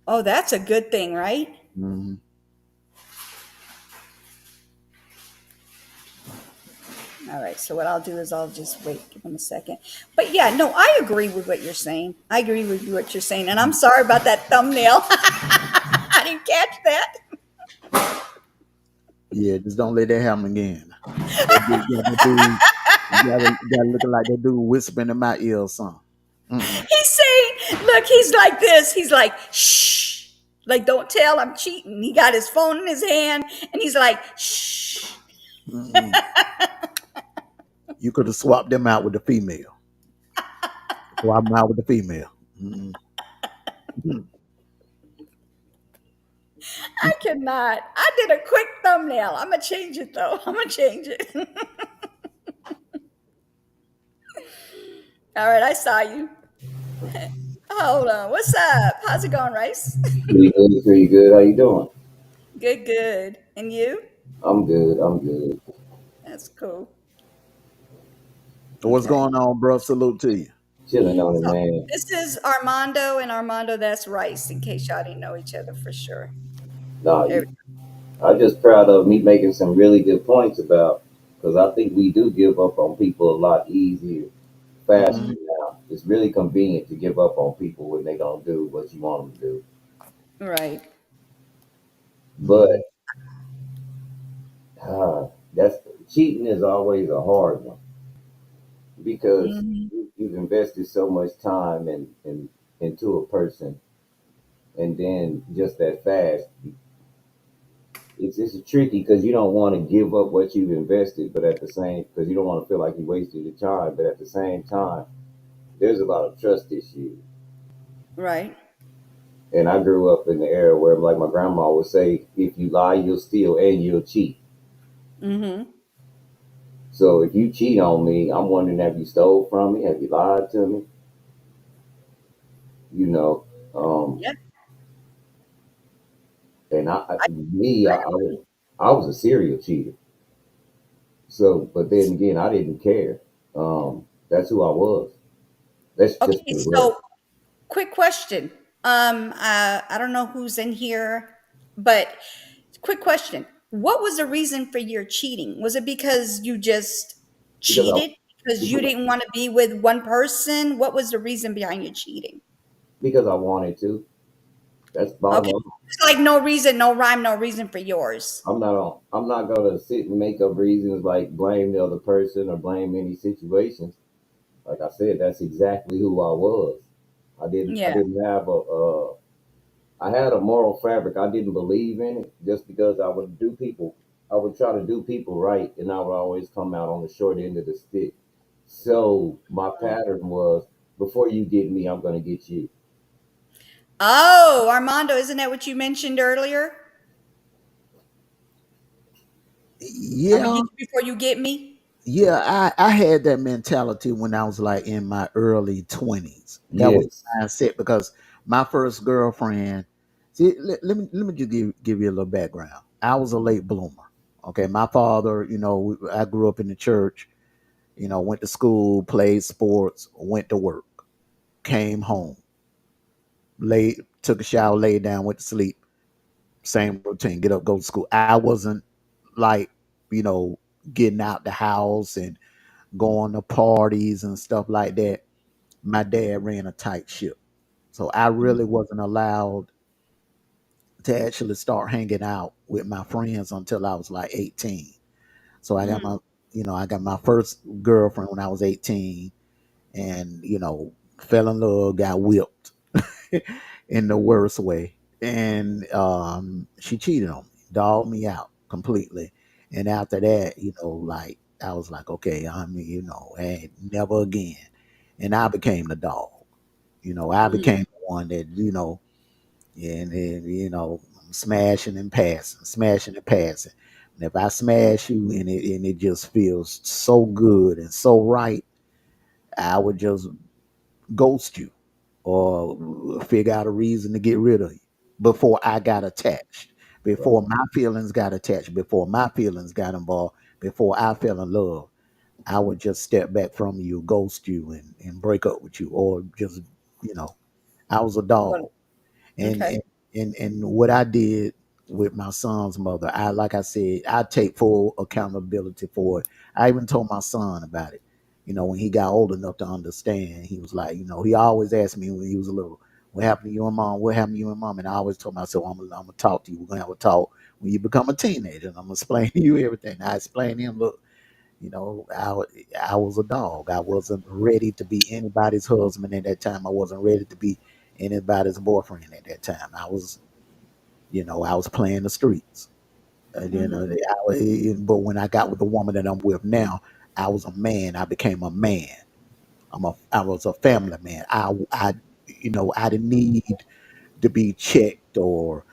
Oh, that's a good thing, right? Mm-hmm. All right. So what I'll do is I'll just wait, give him a second. But yeah, no, I agree with what you're saying. I agree with what you're saying, and I'm sorry about that thumbnail. I didn't catch that. Yeah, just don't let that happen again. You gotta look like that dude whispering in my ear or something. He's saying, look, he's like this. He's like, shh. Like, don't tell I'm cheating. He got his phone in his hand and he's like, shh. You could have swapped them out with the female. Swap them out with the female. I cannot. I did a quick thumbnail. I'm going to change it though. I'm going to change it. All right, I saw you. Hold on. What's up? How's it going, Rice? Pretty good, pretty good. How you doing? Good, good. And you? I'm good, I'm good. That's cool. So what's going on, bro? Salute to you. Chilling on it, So man. this is Armando, and Armando, that's Rice, in case y'all didn't know each other for sure. No, There- I'm just proud of me making some really good points about, because I think we do give up on people a lot easier, faster now. It's really convenient to give up on people when they don't do what you want them to do. Right. But that's cheating is always a hard one because you've invested so much time into a person, and then just that fast, it's tricky because you don't want to give up what you've invested, but at the same, because you don't want to feel like you wasted your time, but at the same time, there's a lot of trust issues. Right. And I grew up in the era where, like my grandma would say, if you lie, you'll steal and you'll cheat. Mm-hmm. So if you cheat on me, I'm wondering, have you stole from me? Have you lied to me? You know, Yeah. and I was a serial cheater. So, but then again, I didn't care. That's who I was. That's just Okay, the way. so quick question. I don't know who's in here, but quick question. What was the reason for your cheating? Was it because you just Because I, cheated because you didn't want to be with one person? What was the reason behind your cheating? because I wanted to. That's bottom Okay. line. It's like no reason, no rhyme, no reason for yours. I'm not gonna sit and make up reasons like blame the other person or blame any situations. Like I said, that's exactly who I was. I Yeah. didn't have I had a moral fabric. I didn't believe in it just because I would try to do people right, and I would always come out on the short end of the stick. So my pattern was, before you get me, I'm gonna get you. Oh, Armando, isn't that what you mentioned earlier? I'm gonna Yeah, get you before you get me. yeah, I had that mentality when I was like in my early 20s. That was Yes. the mindset because my first girlfriend, see, let me just give you a little background. I was a late bloomer. Okay, my father, I grew up in the church, went to school, played sports, went to work, came home, laid, took a shower, laid down, went to sleep. Same routine, get up, go to school. I wasn't like, you know, getting out the house and going to parties and stuff like that. My dad ran a tight ship. So I really wasn't allowed to actually start hanging out with my friends until I was like 18. So I got my first girlfriend when I was 18 and, fell in love, got whipped in the worst way. And she cheated on me, dogged me out completely. And after that, like I was like, okay, hey, never again. And I became the dog. I became the one that, and smashing and passing, smashing and passing. And if I smash you and it just feels so good and so right, I would just ghost you or figure out a reason to get rid of you before I got attached, before my feelings got attached, before my feelings got involved, before I fell in love. I would just step back from you, ghost you, and break up with you, or just, you know, I was a Well, dog. And okay. and what I did with my son's mother, like I said, I take full accountability for it. I even told my son about it. When he got old enough to understand, he was like, he always asked me when he was little, "What happened to you and mom? What happened to you and mom?" And I always told myself, I'm gonna talk to you. We're gonna have a talk when you become a teenager, and I'm gonna explain to you everything." I explained to him, look, I was a dog. I wasn't ready to be anybody's husband at that time. I wasn't ready to be anybody's boyfriend at that time. I was playing the streets. But when I got with the woman that I'm with now, I was a man. I became a man. I was a family man. I didn't need to be checked or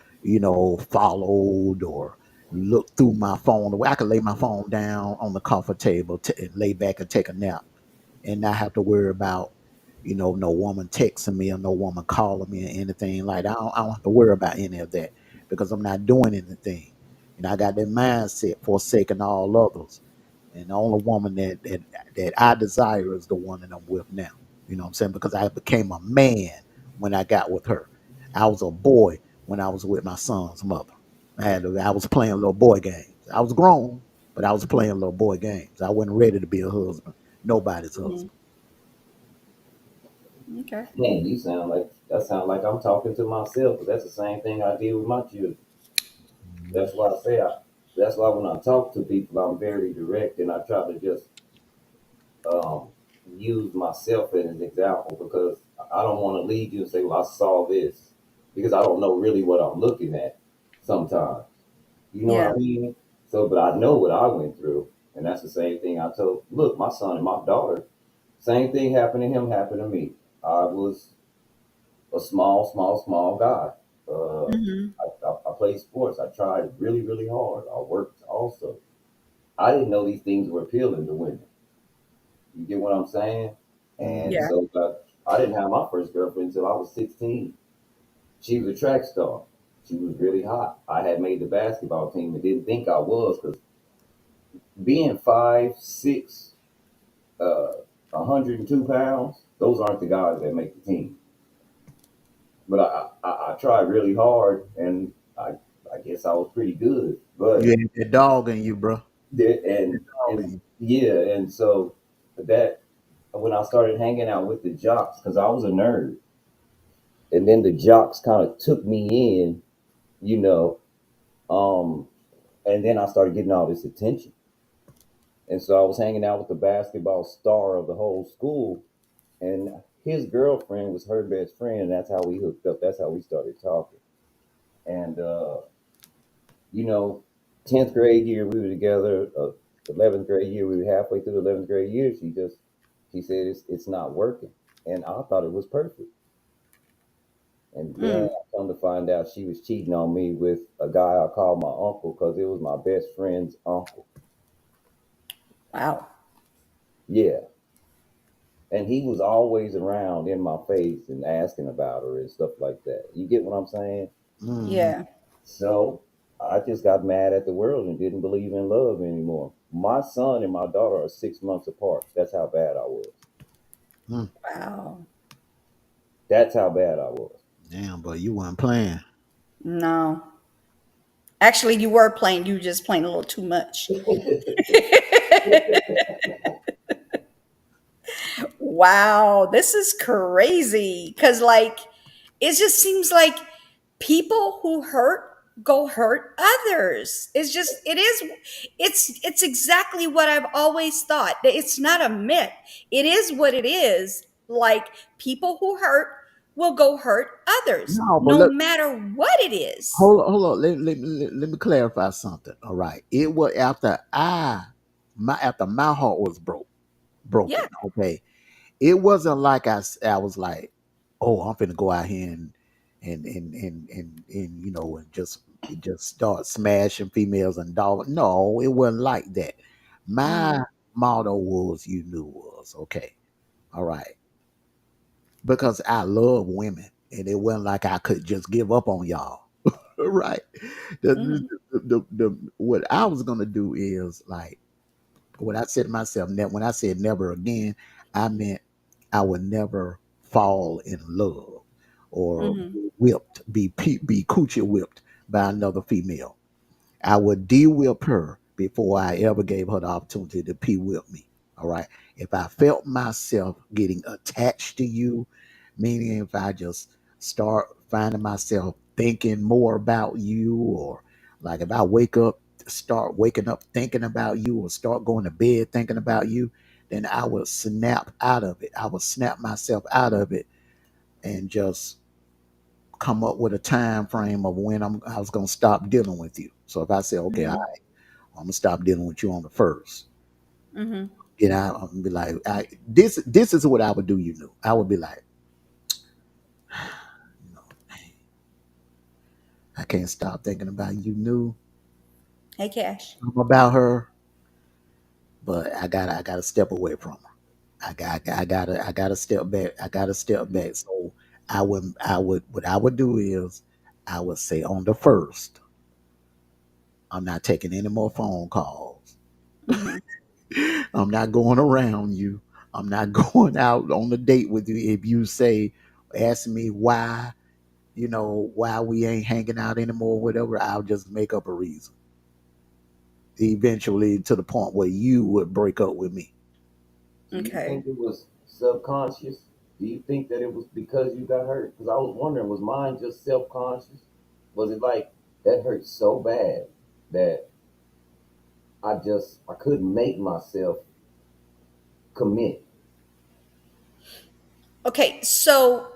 followed or look through my phone. The way I could lay my phone down on the coffee table and lay back and take a nap and not have to worry about no woman texting me or no woman calling me or anything like that. I don't have to worry about any of that because I'm not doing anything. I got that mindset forsaking all others. And the only woman that I desire is the one that I'm with now. You know what I'm saying? Because I became a man when I got with her. I was a boy when I was with my son's mother. I was playing little boy games. I was grown, but I was playing little boy games. I wasn't ready to be a husband, nobody's husband. Okay. Man, sound like I'm talking to myself. 'Cause that's the same thing I did with my children. That's why I say that's why when I talk to people, I'm very direct and I try to just um, use myself as an example because I don't want to lead you and say, "Well, I saw this," because I don't know really what I'm looking at sometimes. You know what Yeah. I mean? So, but I know what I went through, and that's the same thing I told. Look, my son and my daughter, same thing happened to him happened to me. I was a small guy. Hmm. I played sports. I tried really, really hard. I worked also. I didn't know these things were appealing to women. You get what I'm saying? And Yeah. so I didn't have my first girlfriend until I was 16. She was a track star. She was really hot. I had made the basketball team and didn't think I was because being 5'6", uh, 102 pounds, those aren't the guys that make the team. But I tried really hard and I guess I was pretty good. You But had that dog in you, bro. Dog in and you. yeah, and so that when I started hanging out with the jocks, because I was a nerd, and then the jocks kind of took me in, you know, um, and then I started getting all this attention, and so I was hanging out with the basketball star of the whole school, and his girlfriend was her best friend, and that's how we hooked up. That's how we started talking, and you know, 10th grade year we were together. 11th grade year we were halfway through the 11th grade year. She said it's not working, and I thought it was perfect. And then I come to find out she was cheating on me with a guy I call my uncle because it was my best friend's uncle. Wow. Yeah. And he was always around in my face and asking about her and stuff like that. You get what I'm saying? Yeah. So I just got mad at the world and didn't believe in love anymore. My son and my daughter are 6 months apart. That's how bad I was. Wow. That's how bad I was. Damn, but you weren't playing. No. Actually, you were playing. You were just playing a little too much. Wow, this is crazy. Because, like, it just seems like people who hurt go hurt others. It's exactly what I've always thought. It's not a myth. It is what it is. Like, people who hurt will go hurt others, No, but no look, matter what it is. hold on. Let me clarify something. All right. It was after my heart was broken. Yeah. Okay. It wasn't like I was like, oh, I'm finna go out here and and just start smashing females and dogs. No, it wasn't like that. My motto was okay. All right. Because I love women and it wasn't like I could just give up on y'all. Right. What I was gonna do is like what I said to myself, when I said never again, I meant I would never fall in love or be coochie whipped by another female. I would de-whip her before I ever gave her the opportunity to p-whip me. All right. If I felt myself getting attached to you, meaning if I just start finding myself thinking more about you, or like if I start waking up thinking about you, or start going to bed thinking about you, then I would snap out of it. I would snap myself out of it and just come up with a time frame of when I was gonna stop dealing with you. So if I say, okay, all right, I'm gonna stop dealing with you on the first, Mm-hmm. I'm gonna be like, this is what I would do. I would be like, I can't stop thinking about you. Hey, Cash. About her, but I gotta step away from her. I gotta step back. I gotta step back. So what I would do is I would say on the first, I'm not taking any more phone calls. I'm not going around you. I'm not going out on a date with you. If you ask me why we ain't hanging out anymore, whatever, I'll just make up a reason. Eventually to the point where you would break up with me. Do you think it was subconscious? Do you think that it was because you got hurt? Because I was wondering, was mine just self-conscious? Was it like that hurt so bad that I couldn't make myself commit? Okay, so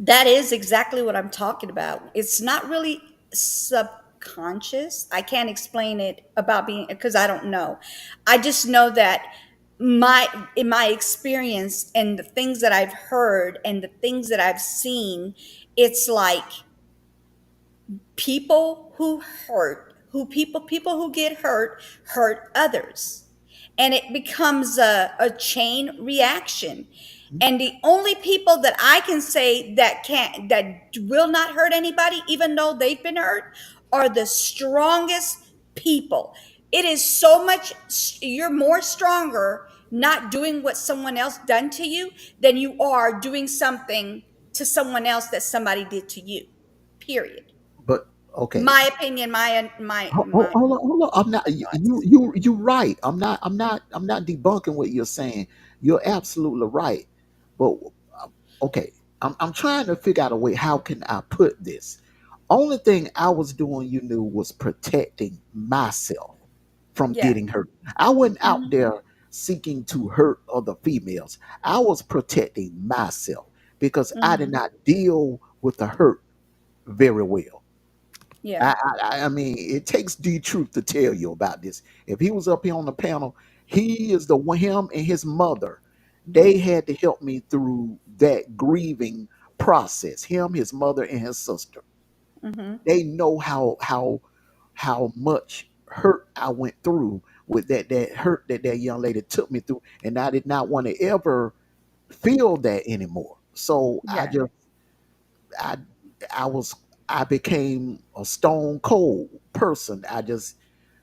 that is exactly what I'm talking about. It's not really subconscious. I can't explain it about being because I don't know. I just know that in my experience and the things that I've heard and the things that I've seen, it's like people who people who get hurt others, and it becomes a chain reaction. And the only people that I can say that will not hurt anybody even though they've been hurt are the strongest people. It is so much, you're more stronger not doing what someone else done to you than you are doing something to someone else that somebody did to you, period. But okay. My opinion, my Hold on. I'm not you right. I'm not debunking what you're saying. You're absolutely right. But okay, I'm trying to figure out a way. How can I put this? Only thing I was doing, was protecting myself from Yeah. getting hurt. I wasn't out there seeking to hurt other females. I was protecting myself because I did not deal with the hurt very well. Yeah. I mean, it takes D Truth to tell you about this. If he was up here on the panel, he is the one, him and his mother. They had to help me through that grieving process. Him, his mother, and his sister. Mm-hmm. They know how much hurt I went through with that hurt that young lady took me through, and I did not want to ever feel that anymore. So Yeah. I I was I became a stone cold person. I just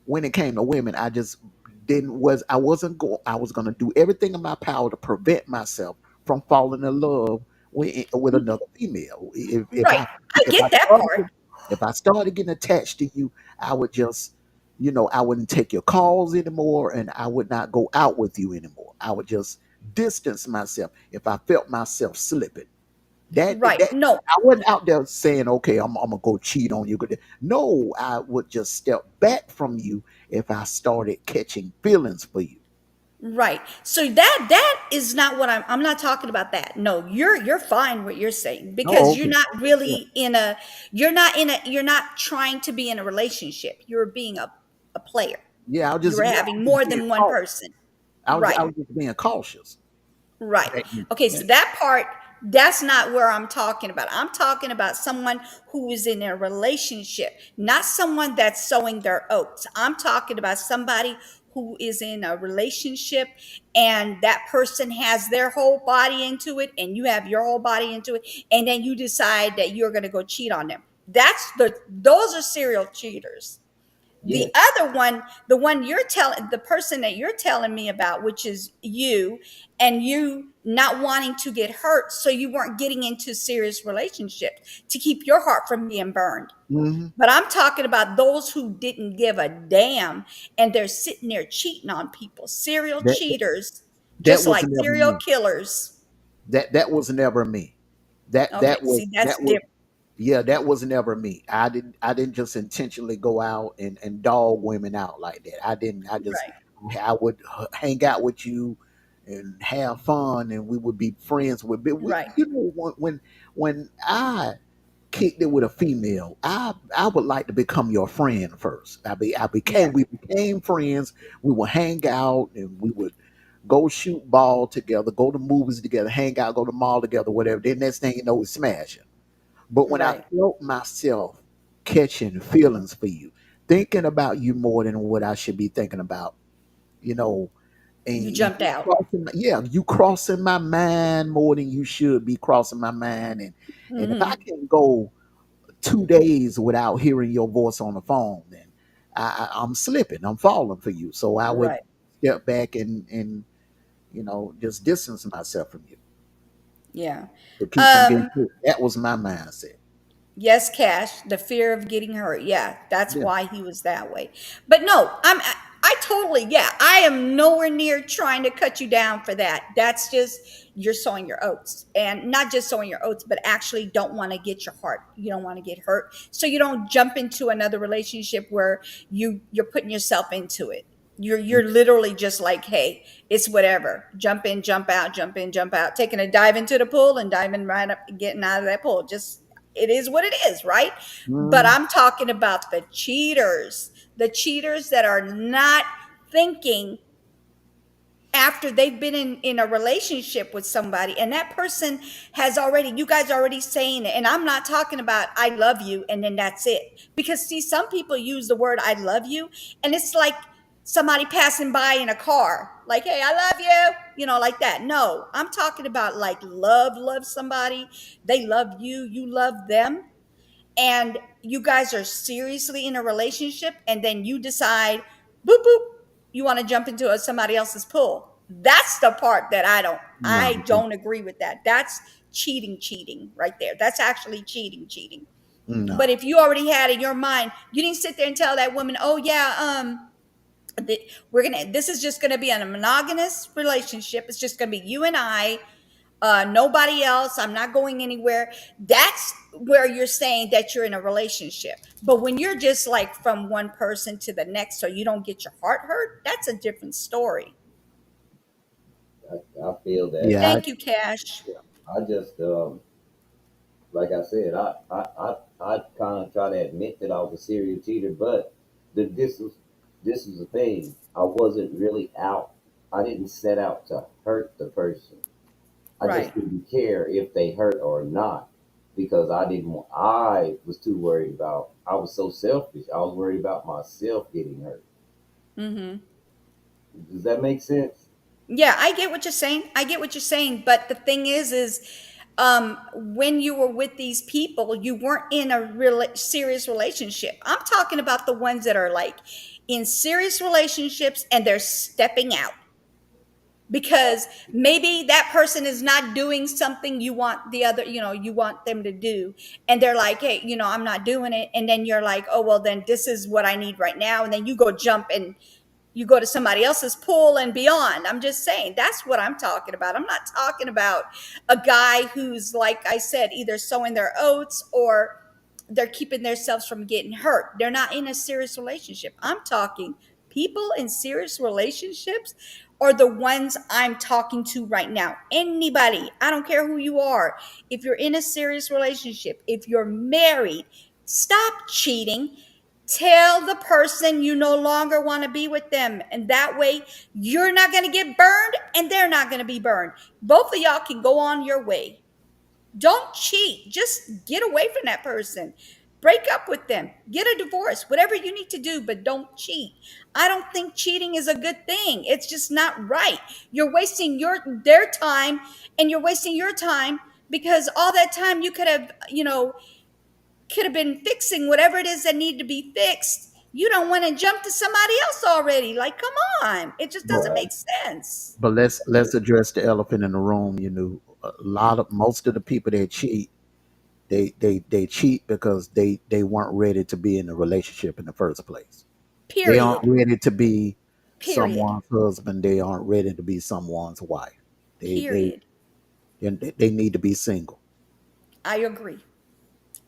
when it came to women, I just didn't was I wasn't going I was gonna do everything in my power to prevent myself from falling in love with another female. Right. I If I get that started part. if I started getting attached to you, I would just I wouldn't take your calls anymore, and I would not go out with you anymore. I would just distance myself if I felt myself slipping. Right. That No. I wasn't out there saying, "Okay, I'm gonna go cheat on you." No, I would just step back from you if I started catching feelings for you. Right. So that is not what I'm not talking about that. No, you're fine what you're saying Oh, because you're okay. not Yeah, really you're not trying to be in a relationship. You're being a player. yeah. I was You just were yeah, I having was just more being than one cautious. person. I Right. was just being cautious. Right. Back then. Okay, Yeah. so that part, that's not where I'm talking about. I'm talking about someone who is in a relationship, not someone that's sowing their oats. I'm talking about somebody who is in a relationship and that person has their whole body into it and you have your whole body into it and then you decide that you're going to go cheat on them. Those are serial cheaters. Yeah. The other one, the one you're telling, the person that you're telling me about, which is you, and you not wanting to get hurt, so you weren't getting into serious relationships to keep your heart from being burned. hmm But I'm talking about those who didn't give a damn and they're sitting there cheating on people, serial That cheaters, that just was like never serial me. killers. That was never me. Okay, see, that's That was different. yeah, that was never me. I didn't just intentionally go out and dog women out like that. I didn't. Right, I would hang out with you and have fun, and we would be friends with. But right. when I kicked it with a female, I would like to become your friend first. Yeah, We became friends. We would hang out and we would go shoot ball together, go to movies together, hang out, go to the mall together, whatever. Then next thing you know, we smashing. But when I right. felt myself catching feelings for you, thinking about you more than what I should be thinking about, you know, and You jumped out. you crossing my mind more than you should be crossing my mind. And if I Hmm. can go 2 days without hearing your voice on the phone, then I'm slipping, I'm falling for you. So I would Right. step back and just distance myself from you Yeah. to keep from getting Um, hurt. That was my mindset. Yes, Cash, the fear of getting hurt. Yeah, that's Yeah. why he was that way. But no, I totally, yeah, I am nowhere near trying to cut you down for that. That's just you're sowing your oats. And not just sowing your oats, but actually don't want to get your heart. You don't want to get hurt. So you don't jump into another relationship where you're putting yourself into it. You're literally just like, hey, it's whatever. Jump in, jump out, jump in, jump out, taking a dive into the pool and diving right up, getting out of that pool. Just it is what it is, right? But Mhm. I'm talking about the cheaters that are not thinking after they've been in a relationship with somebody and that person has already, you guys already saying it. And I'm not talking about I love you and then that's it. Because see, some people use the word I love you and it's like somebody passing by in a car, like, hey, I love you, like that. No, I'm talking about like love somebody. They love you, you love them, and you guys are seriously in a relationship and then you decide boop boop you want to jump into somebody else's pool. That's the part that I No, don't agree with. That's cheating right there. That's actually cheating. But no. if you already had in your mind, you didn't sit there and tell that woman, oh yeah, this is just gonna be a monogamous relationship, it's just gonna be you and I, nobody else, I'm not going anywhere. That's where you're saying that you're in a relationship. But when you're just like from one person to the next so you don't get your heart hurt, that's a different story. I feel that. Yeah, Thank you, Cash. I just like I said, I kind of try to admit that I was a serial cheater, but the, this was the thing. I wasn't really out. I didn't set out to hurt the person. I just Right. didn't care if they hurt or not. because I was too worried about, I was so selfish. I was worried about myself getting hurt. Mm-hmm. Does that make sense? Yeah, I get what you're saying. I get what you're saying. But the thing is, when you were with these people, you weren't in a real serious relationship. I'm talking about the ones that are like in serious relationships and they're stepping out because maybe that person is not doing something you want the other, you want them to do. And they're like, hey, I'm not doing it. And then you're like, oh, well, then this is what I need right now. And then you go jump and you go to somebody else's pool and beyond. I'm just saying that's what I'm talking about. I'm not talking about a guy who's, like I said, either sowing their oats or they're keeping themselves from getting hurt. They're not in a serious relationship. I'm talking people in serious relationships are the ones I'm talking to right now. Anybody, I don't care who you are. If you're in a serious relationship, if you're married, stop cheating. Tell the person you no longer want to be with them. And that way, you're not going to get burned and they're not going to be burned. Both of y'all can go on your way. Don't cheat. Just get away from that person. Break up with them. Get a divorce. Whatever you need to do, but don't cheat. I don't think cheating is a good thing. It's just not right. You're wasting their time and you're wasting your time because all that time you could have been fixing whatever it is that need to be fixed. You don't want to jump to somebody else already. Like, come on. It just doesn't Right. make sense. But let's address the elephant in the room. Most of the people that cheat, they cheat because they weren't ready to be in a relationship in the first place. They aren't Period. ready to be Period. someone's husband. They aren't ready to be someone's wife. They they Period. they need to be single. I agree.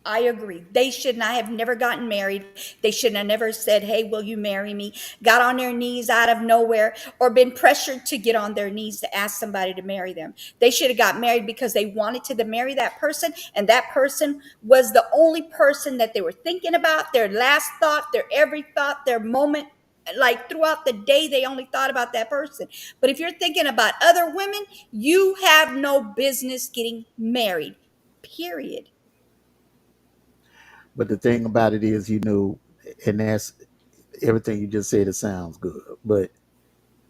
I agree. They should not have never gotten married. They should have never said, hey, will you marry me? Got on their knees out of nowhere or been pressured to get on their knees to ask somebody to marry them. They should have got married because they wanted to marry that person. And that person was the only person that they were thinking about, their last thought, their every thought, their moment. Like throughout the day, they only thought about that person. But if you're thinking about other women, you have no business getting married. Period. But the thing about it is, and that's everything you just said. It sounds good, but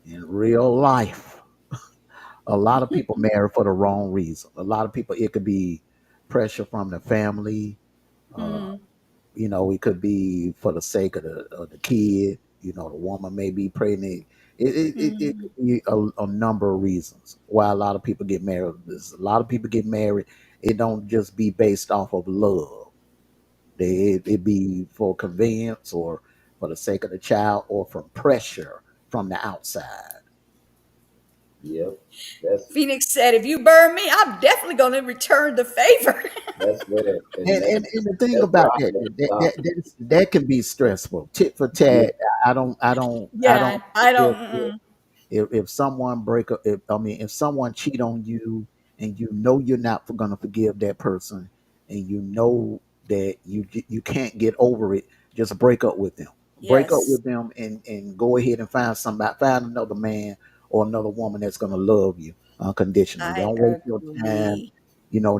in real life, a lot of people marry for the wrong reason. A lot of people, it could be pressure from the family. Uh, Mm. it could be for the sake of the kid. The woman may be pregnant. It Mm. could be a number of reasons why a lot of people get married. A lot of people get married. It don't just be based off of love. It be for convenience or for the sake of the child or from pressure from the outside. Yep. That's Phoenix said, if you burn me, I'm definitely going to return the favor. that's where And, and, and the thing that's where about I that, get that, stopped. that, that can be stressful. Tit for Yeah. tat. I don't Yeah, I don't. if if someone break up, if someone cheat on you and you're not gonna forgive that person, and that you can't get over it, just break up with them. Break up Yes, with them and go ahead and find another man or another woman that's gonna love you unconditionally. I Don't waste your time, agree.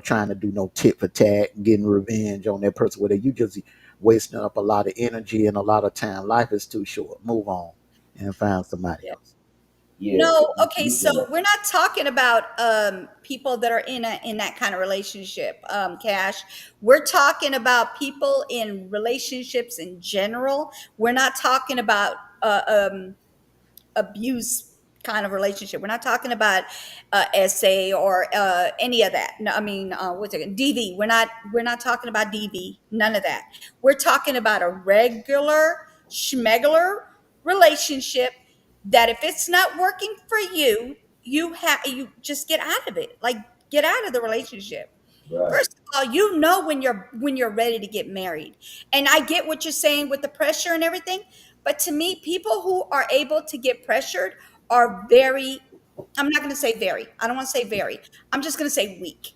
trying to do no tit for tat, getting revenge on that person. Whether you just wasting up a lot of energy and a lot of time. Life is too short. Move on and find somebody Yeah. else. Yeah. No, okay, You so can, we're not talking about people that are in that kind of relationship, Cash. We're talking about people in relationships in general. We're not talking about abuse kind of relationship. We're not talking about SA or any of that. No, I mean, what's it? DV. We're not talking about DV. None of that. We're talking about a regular schmegular relationship that if it's not working for you, you just get out of it. Like get out of the relationship. right. First of all, when you're ready to get married. And I get what you're saying with the pressure and everything, but to me, people who are able to get pressured are very, I'm not going to say very. I don't want to say very. I'm just going to say weak.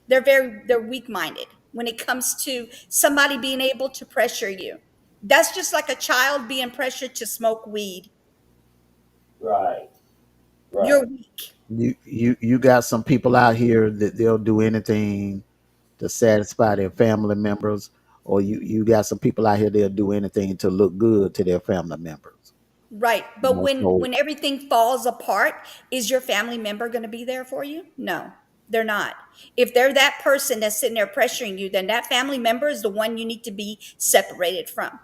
They're weak-minded when it comes to somebody being able to pressure you. That's just like a child being pressured to smoke weed. Right. You're Right. weak. You got some people out here that they'll do anything to satisfy their family members, or you got some people out here they'll do anything to look good to their family members. Right. You But know, so when everything falls apart, is your family member going to be there for you? No, they're not. If they're that person that's sitting there pressuring you, then that family member is the one you need to be separated from.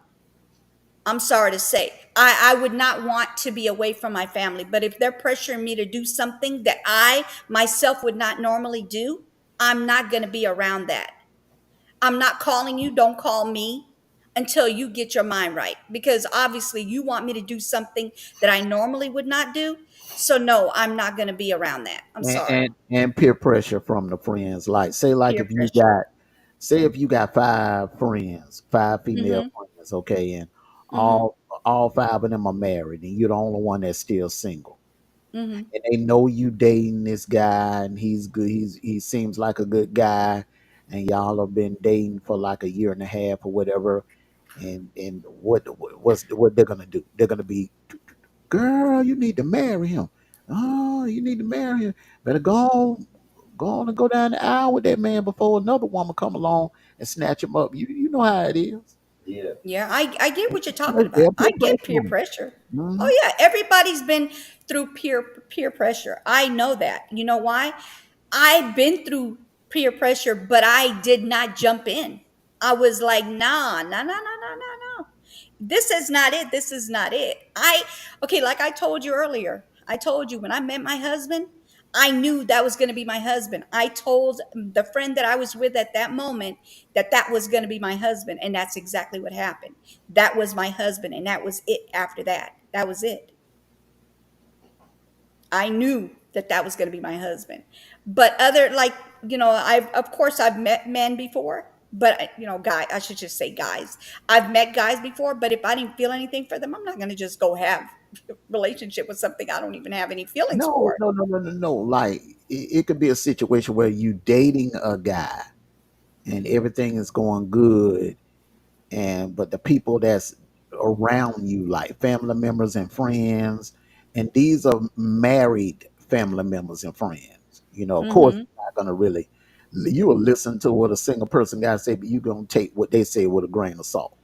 I'm sorry to say, I would not want to be away from my family, but if they're pressuring me to do something that I myself would not normally do, I'm not going to be around that. I'm not calling you, don't call me until you get your mind right, because obviously you want me to do something that I normally would not do. So no, I'm not going to be around that. I'm sorry. and peer pressure from the friends. Like Peer pressure. say if you got five friends, five female Mhm. friends, okay, and Mhm. all five of them are married, and you're the only one that's still single. Mhm. And they know you dating this guy, and he's good. He seems like a good guy, and y'all have been dating for like a year and a half or whatever. And what they're gonna do? They're gonna be, girl, you need to marry him. Oh, you need to marry him. Better go on and go down the aisle with that man before another woman come along and snatch him up. You know how it is. Yeah. Yeah, I get what you're talking about. They'll I put get pressure peer on pressure. you. Oh yeah, everybody's been through peer pressure. I know that. You know why? I've been through peer pressure, but I did not jump in. I was like, nah, nah, nah, nah, nah, nah, no. This is not it. This is not it. Okay, like I told you earlier, I told you when I met my husband, I knew that was going to be my husband. I told the friend that I was with at that moment that that was going to be my husband. And that's exactly what happened. That was my husband. And that was it after that. That was it. I knew that that was going to be my husband. But other like, I've of course I've met men before, but guy, I should just say guys. I've met guys before, but if I didn't feel anything for them, I'm not going to just go have a relationship with something I don't even have any feelings No, for. no, no, no, no, no. Like it could be a situation where you dating a guy and everything is going good, and but the people that's around you, like family members and friends, and these are married family members and friends. Of course, Mhm. you're not gonna really. You will listen to what a single person got to say, but you're gonna take what they say with a grain of salt.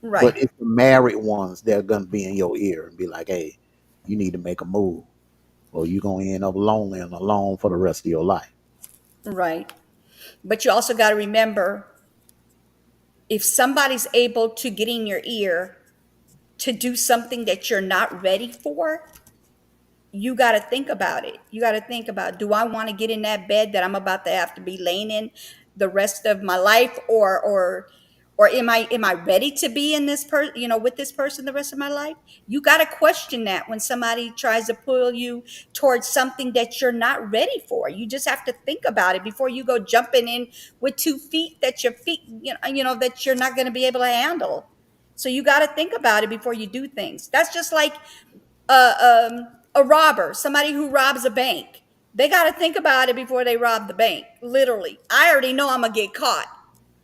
But Right. it's the married ones they're gonna be in your ear and be like, "Hey, you need to make a move, or you're gonna end up lonely and alone for the rest of your life." Right. But you also got to remember, if somebody's able to get in your ear to do something that you're not ready for, you got to think about it. You got to think about, do I want to get in that bed that I'm about to have to be laying in the rest of my life, or am I ready to be in this with this person the rest of my life? You got to question that when somebody tries to pull you towards something that you're not ready for. You just have to think about it before you go jumping in with 2 feet that your feet, that you're not going to be able to handle. So you got to think about it before you do things. That's just like a robber, somebody who robs a bank. They got to think about it before they rob the bank. Literally, I already know I'm gonna get caught.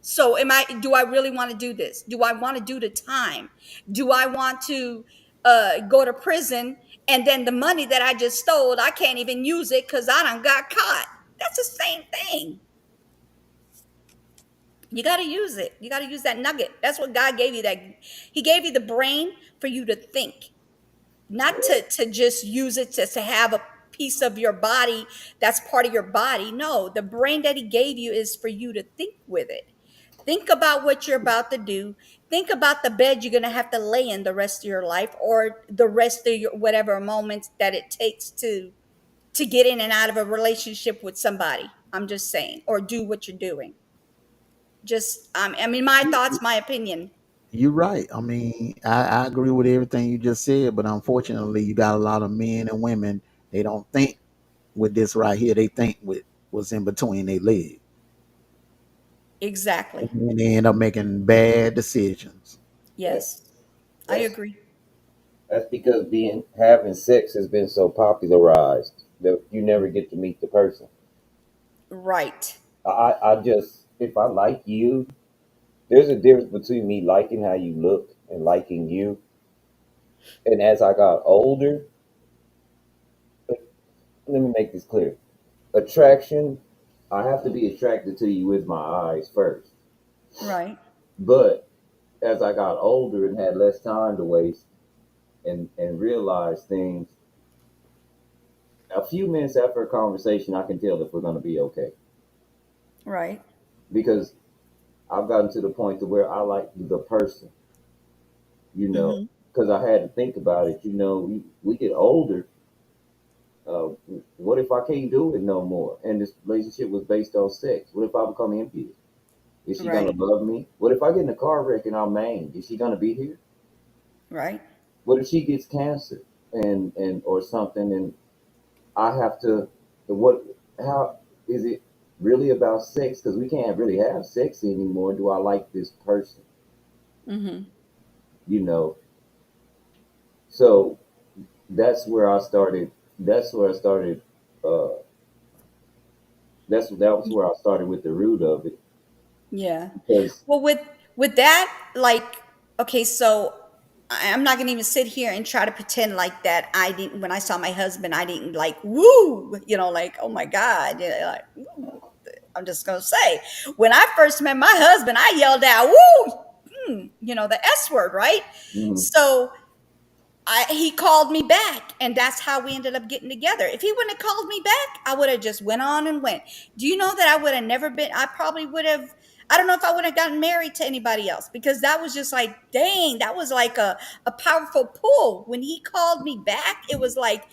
So, do I really want to do this? Do I want to do the time? Do I want to go to prison, and then the money that I just stole, I can't even use it because I done got caught? That's the same thing. You got to use it. You got to use that nugget. That's what God gave you. That He gave you the brain for you to think, not to just use it to have a piece of your body that's part of your body. No, the brain that He gave you is for you to think with it. Think about what you're about to do. Think about the bed you're going to have to lay in the rest of your life, or the rest of your whatever moments that it takes to get in and out of a relationship with somebody. I'm just saying, or do what you're doing. Just my thoughts, my opinion. You're right. I mean, I agree with everything you just said, but unfortunately, you got a lot of men and women. They don't think with this right here. They think with what's in between their legs, Exactly. and they end up making bad decisions. Yes, I That's agree. that's because being having sex has been so popularized that you never get to meet the person. Right. I just if I like you, there's a difference between me liking how you look and liking you. And as I got older, let me make this clear. Attraction, I have to be attracted to you with my eyes first. Right. But as I got older and had less time to waste and realized things, a few minutes after a conversation, I can tell if we're going to be okay. Right. Because I've gotten to the point to where I like the person, you know, because I had to think about it. You know, we get older. What if I can't do it no more? And this relationship was based on sex. What if I become impious? Is she Right. gonna love me? What if I get in a car wreck and I'm maimed? Is she gonna be here? Right. What if she gets cancer and or something and I have to how is it really about sex? Because we can't really have sex anymore. Do I like this person? Mm-hmm. You know. So that's where I started. That was where I started with the root of it. Yeah. Because Well, with that, like, okay, so I'm not gonna even sit here and try to pretend like that I didn't. When I saw my husband, I didn't like woo, you know, like oh my god, you know, like woo. I'm just gonna say, when I first met my husband, I yelled out woo, you know, the S word, right? So he called me back, and that's how we ended up getting together. If he wouldn't have called me back, I would have just went on and went. Do you know that I would have never been? I probably would have. I don't know if I would have gotten married to anybody else because that was just like, dang, that was like a powerful pull. When he called me back, it was like,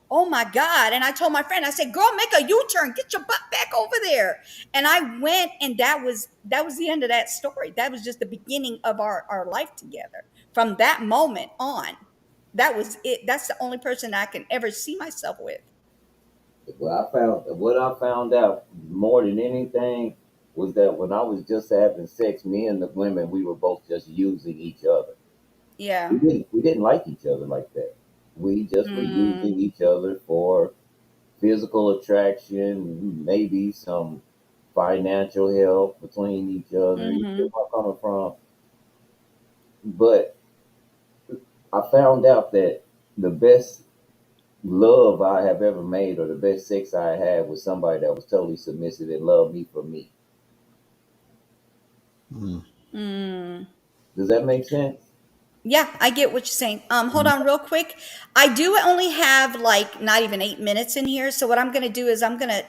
oh my God. And I told my friend, I said, girl, make a U-turn, get your butt back over there. And I went, and that was the end of that story. That was just the beginning of our life together. From that moment on, that was it. That's the only person I can ever see myself with. what I found out more than anything was that when I was just having sex, me and the women, we were both just using each other. Yeah. We didn't like each other like that. We just were using each other for physical attraction, maybe some financial help between each other. You feel where I'm coming from? But I found out that the best love I have ever made or the best sex I had was somebody that was totally submissive and loved me for me. Does that make sense? Yeah, I get what you're saying. Hold on real quick. I do only have like not even 8 minutes in here. So what I'm gonna do is I'm gonna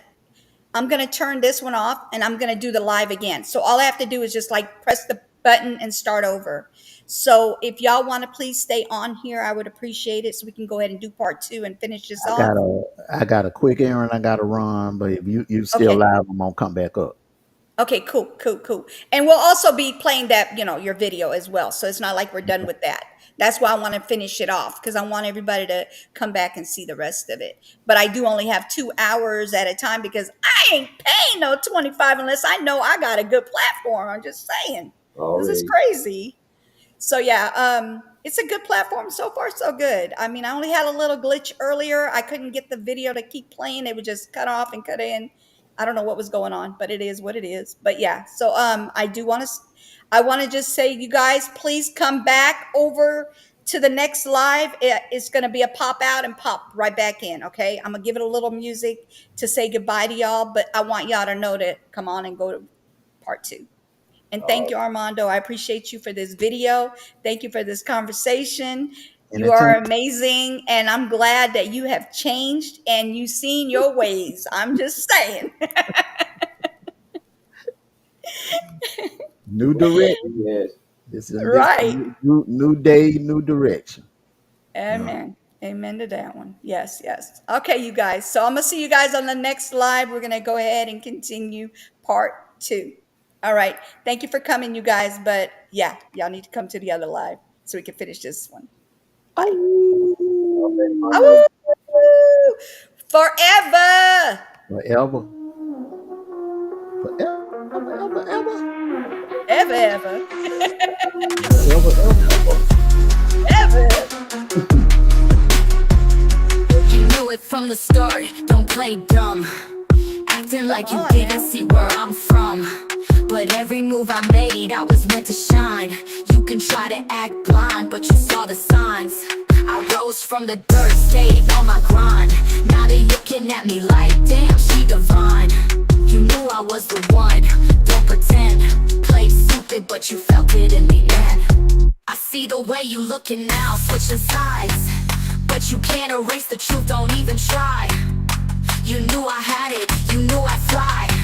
turn this one off and I'm gonna do the live again. So all I have to do is just like press the button and start over. So if y'all want to please stay on here, I would appreciate it so we can go ahead and do part 2 and finish this off. I got a quick errand I gotta run, but if you still Okay. live, I'm gonna come back up. Okay, cool. And we'll also be playing that, your video as well. So it's not like we're done with that. That's why I want to finish it off because I want everybody to come back and see the rest of it. But I do only have 2 hours at a time because I ain't paying no 25 unless I know I got a good platform. I'm just saying. This is crazy. So yeah, it's a good platform. So far, so good. I mean, I only had a little glitch earlier. I couldn't get the video to keep playing. It would just cut off and cut in. I don't know what was going on, but it is what it is. But yeah, so I want to just say, you guys, please come back over to the next live. It's going to be a pop out and pop right back in. Okay, I'm gonna give it a little music to say goodbye to y'all, but I want y'all to know to come on and go to part 2. And thank you, Armando. I appreciate you for this video. Thank you for this conversation. You are amazing, and I'm glad that you have changed and you've seen your ways. I'm just saying. New direction. Yes. This is Right. New day, new direction. Amen. Amen to that one. Yes. Okay, you guys. So I'm going to see you guys on the next live. We're going to go ahead and continue part 2. All right. Thank you for coming, you guys. But yeah, y'all need to come to the other live so we can finish this one. Bye. Forever. Forever. Ever. You knew it from the start, don't play dumb. Acting like you didn't see where I'm from. But every move I made, I was meant to shine. You can try to act blind, but you saw the signs. I rose from the dirt, stayed on my grind. Now they're looking at me like, damn, she divine. You knew I was the one, don't pretend. Played stupid, but you felt it in the end. I see the way you looking now, switching sides. But you can't erase the truth, don't even try. You knew I had it, you knew I'd fly.